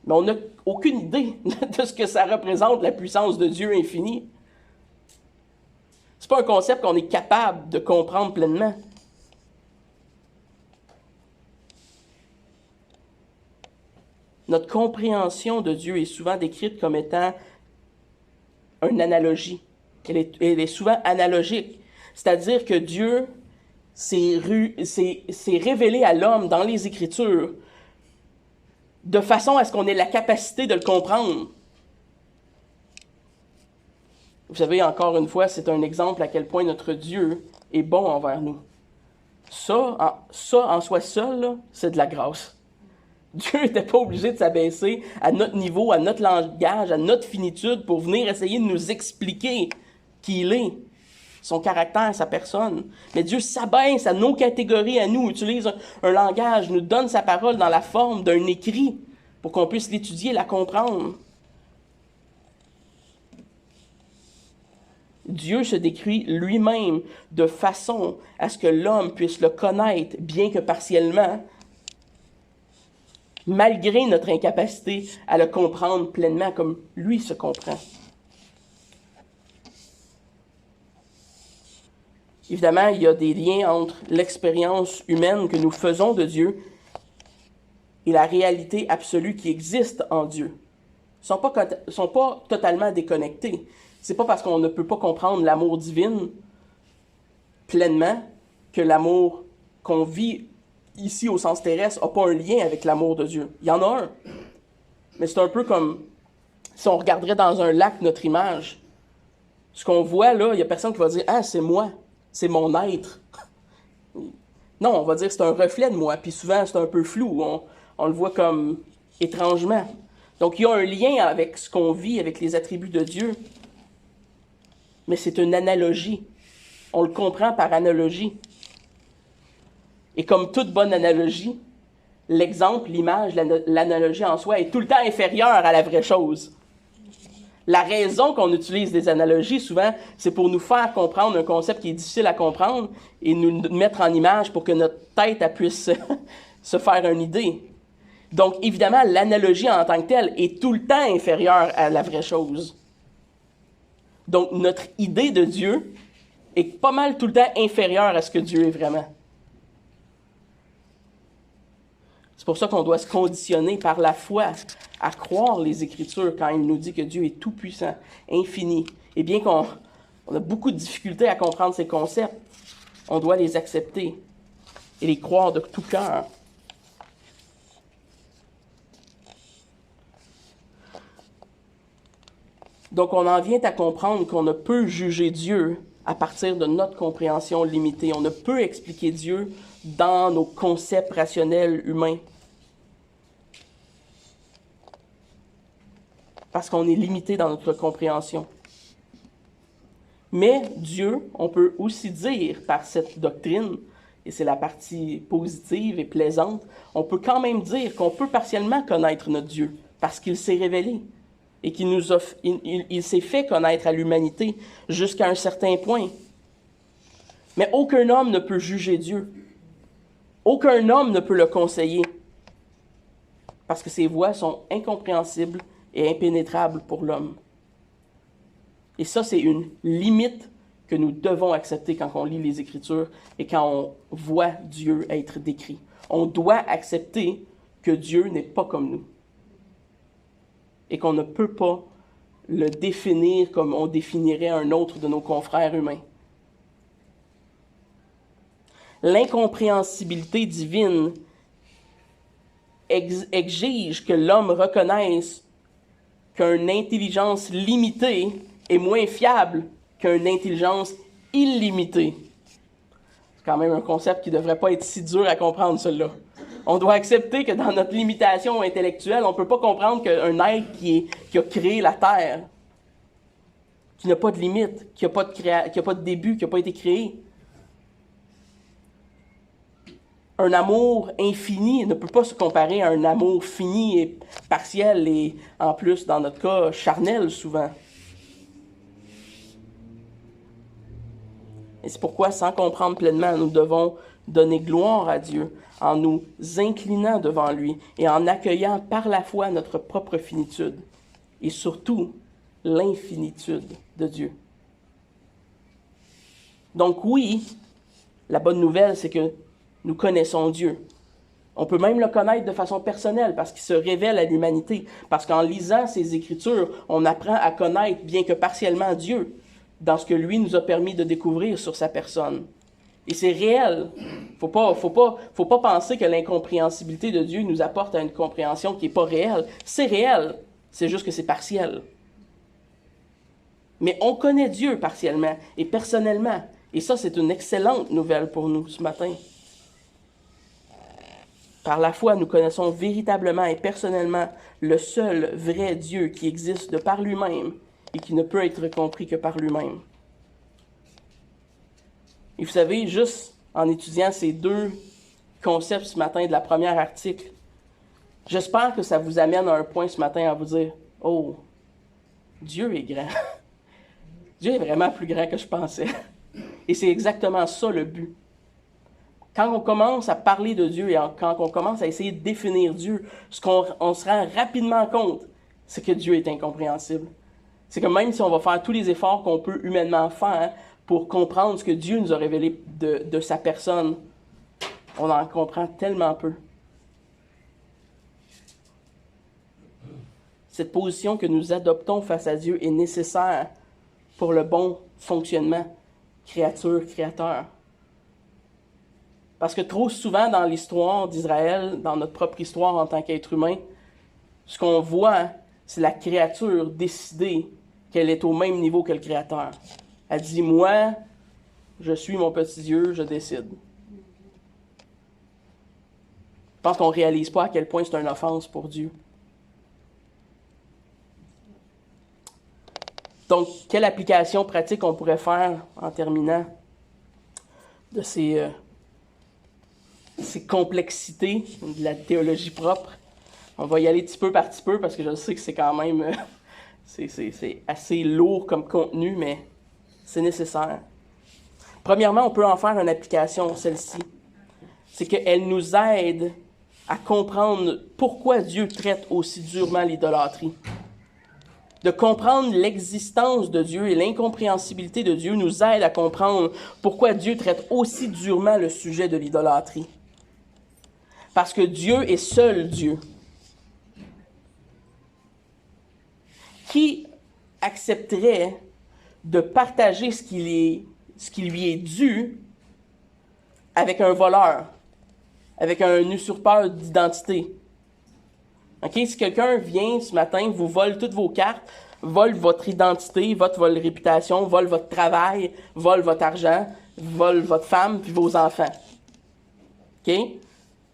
Mais on n'a aucune idée de ce que ça représente, la puissance de Dieu infini. Ce n'est pas un concept qu'on est capable de comprendre pleinement. Notre compréhension de Dieu est souvent décrite comme étant une analogie. Elle est souvent analogique. C'est-à-dire que Dieu s'est révélé à l'homme dans les Écritures de façon à ce qu'on ait la capacité de le comprendre. Vous savez, encore une fois, c'est un exemple à quel point notre Dieu est bon envers nous. Ça en soi seul, là, c'est de la grâce. Dieu n'était pas obligé de s'abaisser à notre niveau, à notre langage, à notre finitude pour venir essayer de nous expliquer qui il est, son caractère, sa personne. Mais Dieu s'abaisse à nos catégories, à nous, utilise un langage, nous donne sa parole dans la forme d'un écrit pour qu'on puisse l'étudier, la comprendre. Dieu se décrit lui-même de façon à ce que l'homme puisse le connaître, bien que partiellement, malgré notre incapacité à le comprendre pleinement comme lui se comprend. Évidemment, il y a des liens entre l'expérience humaine que nous faisons de Dieu et la réalité absolue qui existe en Dieu. Ils ne sont pas totalement déconnectés. C'est pas parce qu'on ne peut pas comprendre l'amour divin pleinement que l'amour qu'on vit ici au sens terrestre n'a pas un lien avec l'amour de Dieu. Il y en a un. Mais c'est un peu comme si on regarderait dans un lac notre image. Ce qu'on voit là, il n'y a personne qui va dire « Ah, c'est moi, c'est mon être ». Non, on va dire « C'est un reflet de moi ». Puis souvent, c'est un peu flou. On le voit comme étrangement. Donc, il y a un lien avec ce qu'on vit, avec les attributs de Dieu. Mais c'est une analogie. On le comprend par analogie. Et comme toute bonne analogie, l'exemple, l'image, l'analogie en soi est tout le temps inférieure à la vraie chose. La raison qu'on utilise des analogies, souvent, c'est pour nous faire comprendre un concept qui est difficile à comprendre et nous mettre en image pour que notre tête puisse se faire une idée. Donc, évidemment, l'analogie en tant que telle est tout le temps inférieure à la vraie chose. Donc, notre idée de Dieu est pas mal tout le temps inférieure à ce que Dieu est vraiment. C'est pour ça qu'on doit se conditionner par la foi à croire les Écritures quand il nous dit que Dieu est tout-puissant, infini. Et bien qu'on a beaucoup de difficultés à comprendre ces concepts, on doit les accepter et les croire de tout cœur. Donc, on en vient à comprendre qu'on ne peut juger Dieu à partir de notre compréhension limitée. On ne peut expliquer Dieu dans nos concepts rationnels humains. Parce qu'on est limité dans notre compréhension. Mais Dieu, on peut aussi dire par cette doctrine, et c'est la partie positive et plaisante, on peut quand même dire qu'on peut partiellement connaître notre Dieu, parce qu'il s'est révélé. Et qu'il il s'est fait connaître à l'humanité jusqu'à un certain point. Mais aucun homme ne peut juger Dieu. Aucun homme ne peut le conseiller. Parce que ses voies sont incompréhensibles et impénétrables pour l'homme. Et ça, c'est une limite que nous devons accepter quand on lit les Écritures et quand on voit Dieu être décrit. On doit accepter que Dieu n'est pas comme nous. Et qu'on ne peut pas le définir comme on définirait un autre de nos confrères humains. L'incompréhensibilité divine exige que l'homme reconnaisse qu'une intelligence limitée est moins fiable qu'une intelligence illimitée. C'est quand même un concept qui ne devrait pas être si dur à comprendre, celui-là. On doit accepter que dans notre limitation intellectuelle, on ne peut pas comprendre qu'un être qui a créé la Terre, qui n'a pas de limite, qui n'a pas de début, qui n'a pas été créé. Un amour infini ne peut pas se comparer à un amour fini et partiel et, en plus, dans notre cas, charnel souvent. Et c'est pourquoi, sans comprendre pleinement, nous devons donner gloire à Dieu en nous inclinant devant lui et en accueillant par la foi notre propre finitude et surtout l'infinitude de Dieu. Donc oui, la bonne nouvelle, c'est que nous connaissons Dieu. On peut même le connaître de façon personnelle parce qu'il se révèle à l'humanité. Parce qu'en lisant ses Écritures, on apprend à connaître, bien que partiellement, Dieu dans ce que lui nous a permis de découvrir sur sa personne. Et c'est réel. Faut pas penser que l'incompréhensibilité de Dieu nous apporte à une compréhension qui n'est pas réelle. C'est réel, c'est juste que c'est partiel. Mais on connaît Dieu partiellement et personnellement. Et ça, c'est une excellente nouvelle pour nous ce matin. Par la foi, nous connaissons véritablement et personnellement le seul vrai Dieu qui existe de par lui-même et qui ne peut être compris que par lui-même. Et vous savez, juste en étudiant ces deux concepts ce matin de la première article, j'espère que ça vous amène à un point ce matin à vous dire « Oh, Dieu est grand. Dieu est vraiment plus grand que je pensais. » Et c'est exactement ça le but. Quand on commence à parler de Dieu et quand on commence à essayer de définir Dieu, ce qu'on se rend rapidement compte, c'est que Dieu est incompréhensible. C'est que même si on va faire tous les efforts qu'on peut humainement faire pour comprendre ce que Dieu nous a révélé de sa personne, on en comprend tellement peu. Cette position que nous adoptons face à Dieu est nécessaire pour le bon fonctionnement créature-créateur. Parce que trop souvent dans l'histoire d'Israël, dans notre propre histoire en tant qu'être humain, ce qu'on voit, c'est la créature décider qu'elle est au même niveau que le Créateur. Elle dit, moi, je suis mon petit Dieu, je décide. Je pense qu'on ne réalise pas à quel point c'est une offense pour Dieu. Donc, quelle application pratique on pourrait faire en terminant de ces complexités de la théologie propre? On va y aller petit peu par petit peu parce que je sais que c'est quand même c'est assez lourd comme contenu, mais c'est nécessaire. Premièrement, on peut en faire une application, celle-ci. C'est qu'elle nous aide à comprendre pourquoi Dieu traite aussi durement l'idolâtrie. De comprendre l'existence de Dieu et l'incompréhensibilité de Dieu nous aide à comprendre pourquoi Dieu traite aussi durement le sujet de l'idolâtrie. Parce que Dieu est seul Dieu. Qui accepterait de partager ce qui lui est dû avec un voleur, avec un usurpeur d'identité? Okay? Si quelqu'un vient ce matin, vous vole toutes vos cartes, vole votre identité, votre réputation, vole votre travail, vole votre argent, vole votre femme puis vos enfants. OK?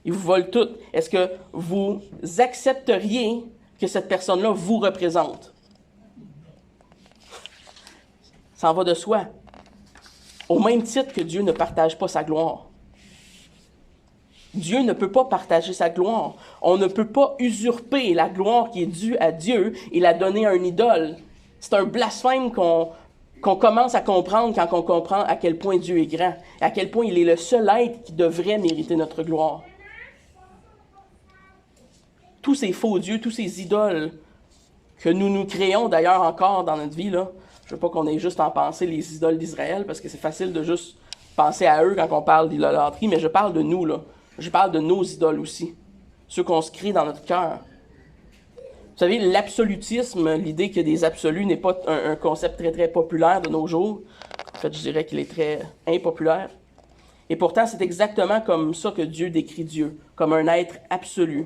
Il vous vole tout. Est-ce que vous accepteriez que cette personne-là vous représente? Ça en va de soi. Au même titre que Dieu ne partage pas sa gloire. Dieu ne peut pas partager sa gloire. On ne peut pas usurper la gloire qui est due à Dieu et la donner à une idole. C'est un blasphème qu'on commence à comprendre quand on comprend à quel point Dieu est grand, à quel point il est le seul être qui devrait mériter notre gloire. Tous ces faux dieux, tous ces idoles que nous créons d'ailleurs encore dans notre vie, là, je ne veux pas qu'on ait juste en pensée les idoles d'Israël, parce que c'est facile de juste penser à eux quand on parle d'idolâtrie, mais je parle de nous, là. Je parle de nos idoles aussi, ceux qu'on se crée dans notre cœur. Vous savez, l'absolutisme, l'idée qu'il y a des absolus n'est pas un concept très, très populaire de nos jours. En fait, je dirais qu'il est très impopulaire. Et pourtant, c'est exactement comme ça que Dieu décrit Dieu, comme un être absolu.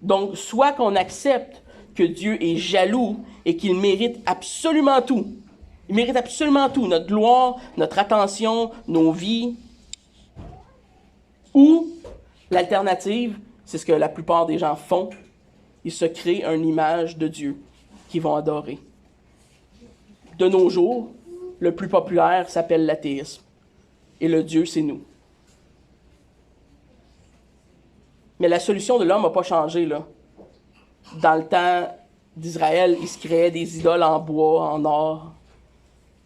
Donc, soit qu'on accepte que Dieu est jaloux et qu'il mérite absolument tout. Il mérite absolument tout, notre gloire, notre attention, nos vies. Ou, l'alternative, c'est ce que la plupart des gens font, ils se créent une image de Dieu qu'ils vont adorer. De nos jours, le plus populaire s'appelle l'athéisme. Et le Dieu, c'est nous. Mais la solution de l'homme n'a pas changé, là. Dans le temps d'Israël, ils se créaient des idoles en bois, en or.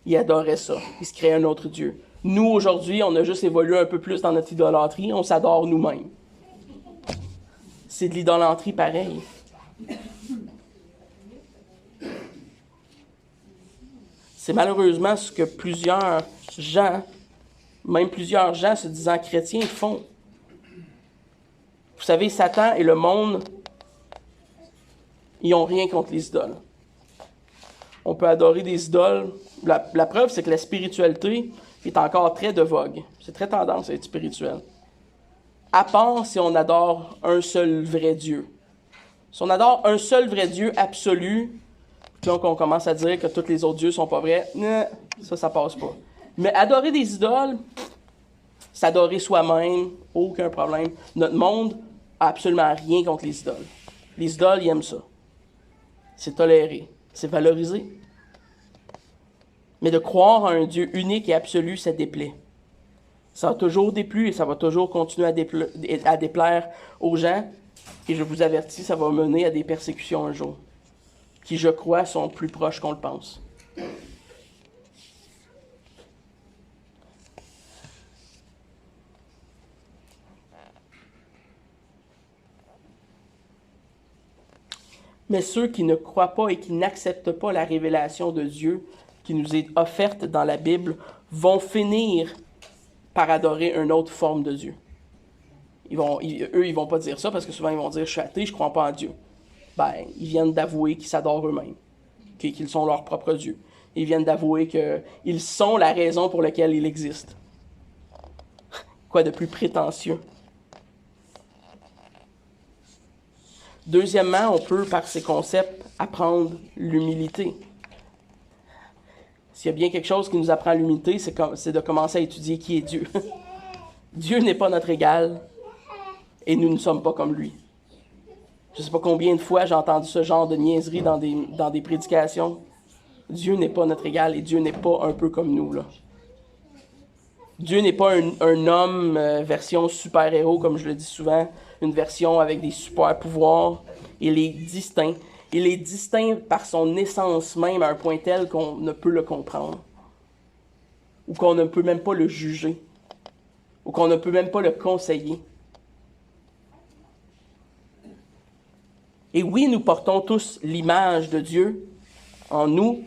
ils adoraient ça. Ils se créaient un autre Dieu. Nous, aujourd'hui, on a juste évolué un peu plus dans notre idolâtrie. On s'adore nous-mêmes. C'est de l'idolâtrie pareil. C'est malheureusement ce que plusieurs gens, même plusieurs gens se disant chrétiens, font. Vous savez, Satan et le monde, ils n'ont rien contre les idoles. On peut adorer des idoles. La preuve, c'est que la spiritualité est encore très de vogue. C'est très tendance à être spirituel. À part si on adore un seul vrai Dieu. Si on adore un seul vrai Dieu absolu, donc on commence à dire que tous les autres dieux sont pas vrais, ça passe pas. Mais adorer des idoles, s'adorer soi-même, aucun problème. Notre monde a absolument rien contre les idoles. Les idoles, ils aiment ça. C'est toléré, c'est valorisé. Mais de croire à un Dieu unique et absolu, ça déplaît. Ça a toujours déplu et ça va toujours continuer à déplaire aux gens. Et je vous avertis, ça va mener à des persécutions un jour, qui, je crois, sont plus proches qu'on le pense. Mais ceux qui ne croient pas et qui n'acceptent pas la révélation de Dieu qui nous est offerte dans la Bible vont finir par adorer une autre forme de Dieu. Eux, ils vont pas dire ça parce que souvent ils vont dire « je suis athée, je crois pas en Dieu ». Ben, ils viennent d'avouer qu'ils s'adorent eux-mêmes, qu'ils sont leur propre Dieu. Ils viennent d'avouer qu'ils sont la raison pour laquelle ils existent. Quoi de plus prétentieux? Deuxièmement, on peut, par ces concepts, apprendre l'humilité. S'il y a bien quelque chose qui nous apprend l'humilité, c'est de commencer à étudier qui est Dieu. Dieu n'est pas notre égal et nous ne sommes pas comme lui. Je ne sais pas combien de fois j'ai entendu ce genre de niaiserie dans des prédications. Dieu n'est pas notre égal et Dieu n'est pas un peu comme nous, là. Dieu n'est pas un homme version super-héros, comme je le dis souvent, une version avec des super-pouvoirs. Il est distinct. Il est distinct par son essence même à un point tel qu'on ne peut le comprendre. Ou qu'on ne peut même pas le juger. Ou qu'on ne peut même pas le conseiller. Et oui, nous portons tous l'image de Dieu en nous,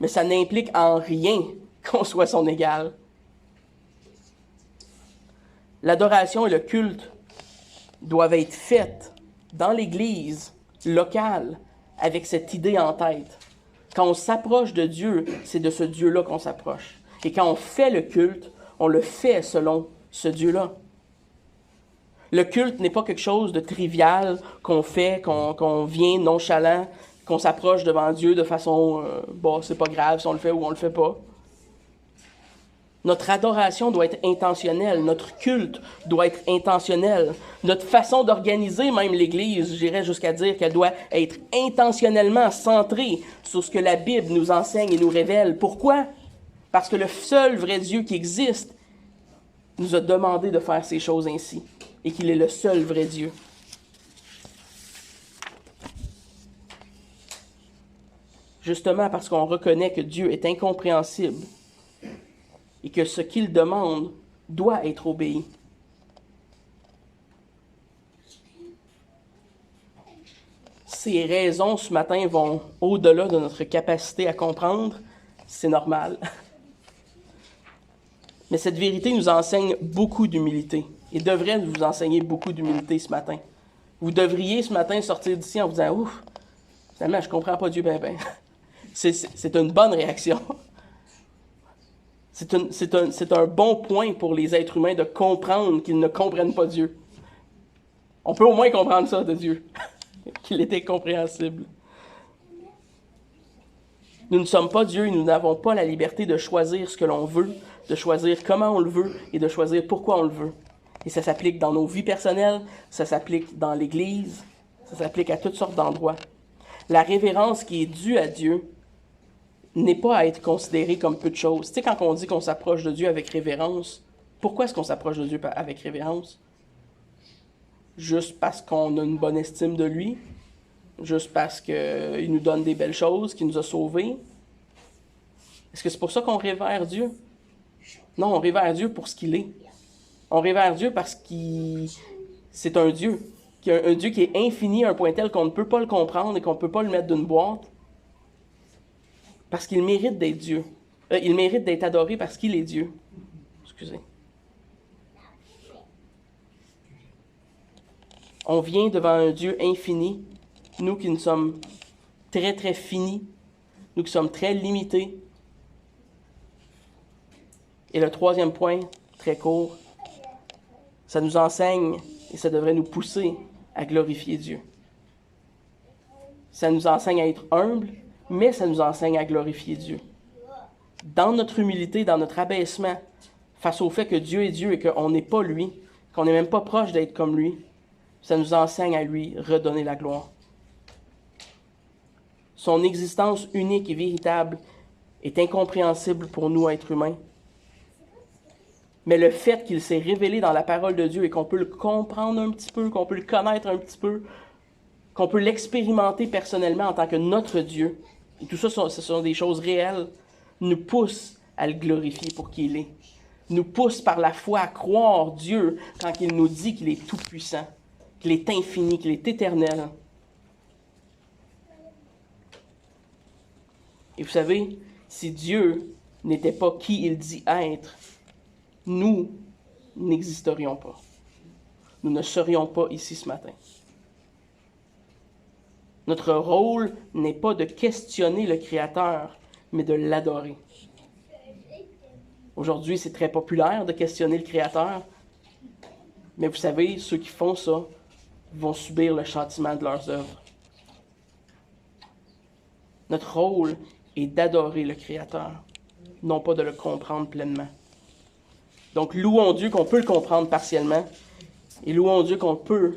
mais ça n'implique en rien qu'on soit son égal. L'adoration et le culte doivent être faites dans l'Église locale avec cette idée en tête. Quand on s'approche de Dieu, c'est de ce Dieu-là qu'on s'approche. Et quand on fait le culte, on le fait selon ce Dieu-là. Le culte n'est pas quelque chose de trivial qu'on fait, qu'on vient nonchalant, qu'on s'approche devant Dieu de façon, c'est pas grave si on le fait ou on le fait pas. Notre adoration doit être intentionnelle, notre culte doit être intentionnel. Notre façon d'organiser même l'Église, j'irais jusqu'à dire qu'elle doit être intentionnellement centrée sur ce que la Bible nous enseigne et nous révèle. Pourquoi? Parce que le seul vrai Dieu qui existe nous a demandé de faire ces choses ainsi et qu'il est le seul vrai Dieu. Justement parce qu'on reconnaît que Dieu est incompréhensible et que ce qu'il demande doit être obéi. Ces raisons ce matin vont au-delà de notre capacité à comprendre, c'est normal. Mais cette vérité nous enseigne beaucoup d'humilité et devrait vous enseigner beaucoup d'humilité ce matin. Vous devriez ce matin sortir d'ici en vous disant « Ouf, finalement, je ne comprends pas Dieu ben ben. » C'est une bonne réaction. C'est un bon point pour les êtres humains de comprendre qu'ils ne comprennent pas Dieu. On peut au moins comprendre ça de Dieu, qu'il est incompréhensible. Nous ne sommes pas Dieu et nous n'avons pas la liberté de choisir ce que l'on veut, de choisir comment on le veut et de choisir pourquoi on le veut. Et ça s'applique dans nos vies personnelles, ça s'applique dans l'Église, ça s'applique à toutes sortes d'endroits. La révérence qui est due à Dieu n'est pas à être considérée comme peu de choses. Tu sais, quand on dit qu'on s'approche de Dieu avec révérence, pourquoi est-ce qu'on s'approche de Dieu avec révérence? Juste parce qu'on a une bonne estime de lui? Juste parce qu'il nous donne des belles choses, qu'il nous a sauvés? Est-ce que c'est pour ça qu'on révère Dieu? Non, on révère Dieu pour ce qu'il est. On révère Dieu parce qu'il c'est un Dieu. Un Dieu qui est infini à un point tel qu'on ne peut pas le comprendre et qu'on ne peut pas le mettre d'une boîte. Parce qu'il mérite d'être Dieu. Il mérite d'être adoré parce qu'il est Dieu. Excusez. On vient devant un Dieu infini, nous qui nous sommes très, très finis, nous qui sommes très limités. Et le troisième point, très court, ça nous enseigne et ça devrait nous pousser à glorifier Dieu. Ça nous enseigne à être humble, mais ça nous enseigne à glorifier Dieu. Dans notre humilité, dans notre abaissement, face au fait que Dieu est Dieu et qu'on n'est pas lui, qu'on n'est même pas proche d'être comme lui, ça nous enseigne à lui redonner la gloire. Son existence unique et véritable est incompréhensible pour nous, êtres humains. Mais le fait qu'il s'est révélé dans la parole de Dieu et qu'on peut le comprendre un petit peu, qu'on peut le connaître un petit peu, qu'on peut l'expérimenter personnellement en tant que notre Dieu, et tout ça, ce sont des choses réelles, nous pousse à le glorifier pour qui il est. Nous pousse par la foi à croire Dieu quand il nous dit qu'il est tout-puissant, qu'il est infini, qu'il est éternel. Et vous savez, si Dieu n'était pas qui il dit être, nous n'existerions pas. Nous ne serions pas ici ce matin. Notre rôle n'est pas de questionner le Créateur, mais de l'adorer. Aujourd'hui, c'est très populaire de questionner le Créateur, mais vous savez, ceux qui font ça vont subir le châtiment de leurs œuvres. Notre rôle est d'adorer le Créateur, non pas de le comprendre pleinement. Donc, louons Dieu qu'on peut le comprendre partiellement, et louons Dieu qu'on peut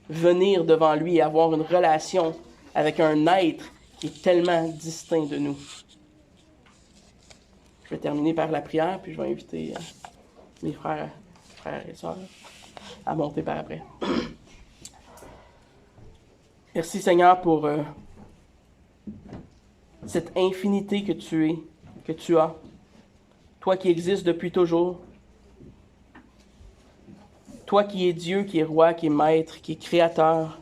venir devant lui et avoir une relation avec un être qui est tellement distinct de nous. Je vais terminer par la prière, puis je vais inviter mes frères et sœurs à monter par après. Merci Seigneur pour cette infinité que tu es, que tu as. Toi qui existes depuis toujours. Toi qui es Dieu, qui est roi, qui est maître, qui est créateur.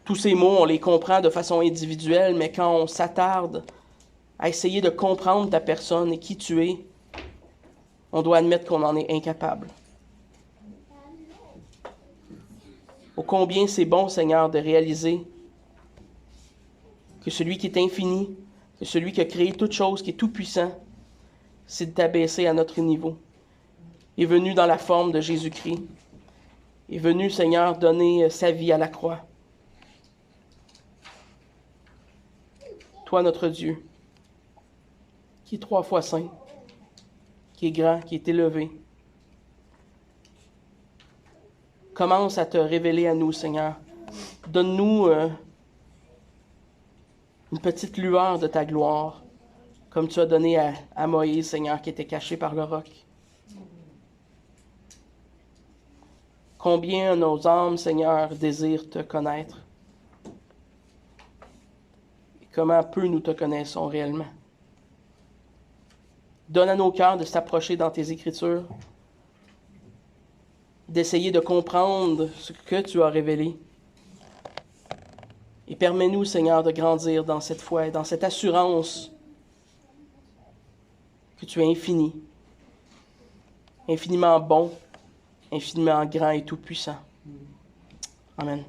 Tous ces mots, on les comprend de façon individuelle, mais quand on s'attarde à essayer de comprendre ta personne et qui tu es, on doit admettre qu'on en est incapable. Ô combien c'est bon, Seigneur, de réaliser que celui qui est infini, que celui qui a créé toute chose, qui est tout-puissant, c'est de t'abaisser à notre niveau. Il est venu dans la forme de Jésus-Christ. Il est venu, Seigneur, donner sa vie à la croix. Toi, notre Dieu, qui est 3 fois saint, qui est grand, qui est élevé, commence à te révéler à nous, Seigneur. Donne-nous une petite lueur de ta gloire, comme tu as donné à Moïse, Seigneur, qui était caché par le roc. Combien nos âmes, Seigneur, désirent te connaître. Et comment peu nous te connaissons réellement. Donne à nos cœurs de s'approcher dans tes Écritures, d'essayer de comprendre ce que tu as révélé. Et permets-nous, Seigneur, de grandir dans cette foi, dans cette assurance que tu es infini, infiniment bon, infiniment grand et tout-puissant. Amen.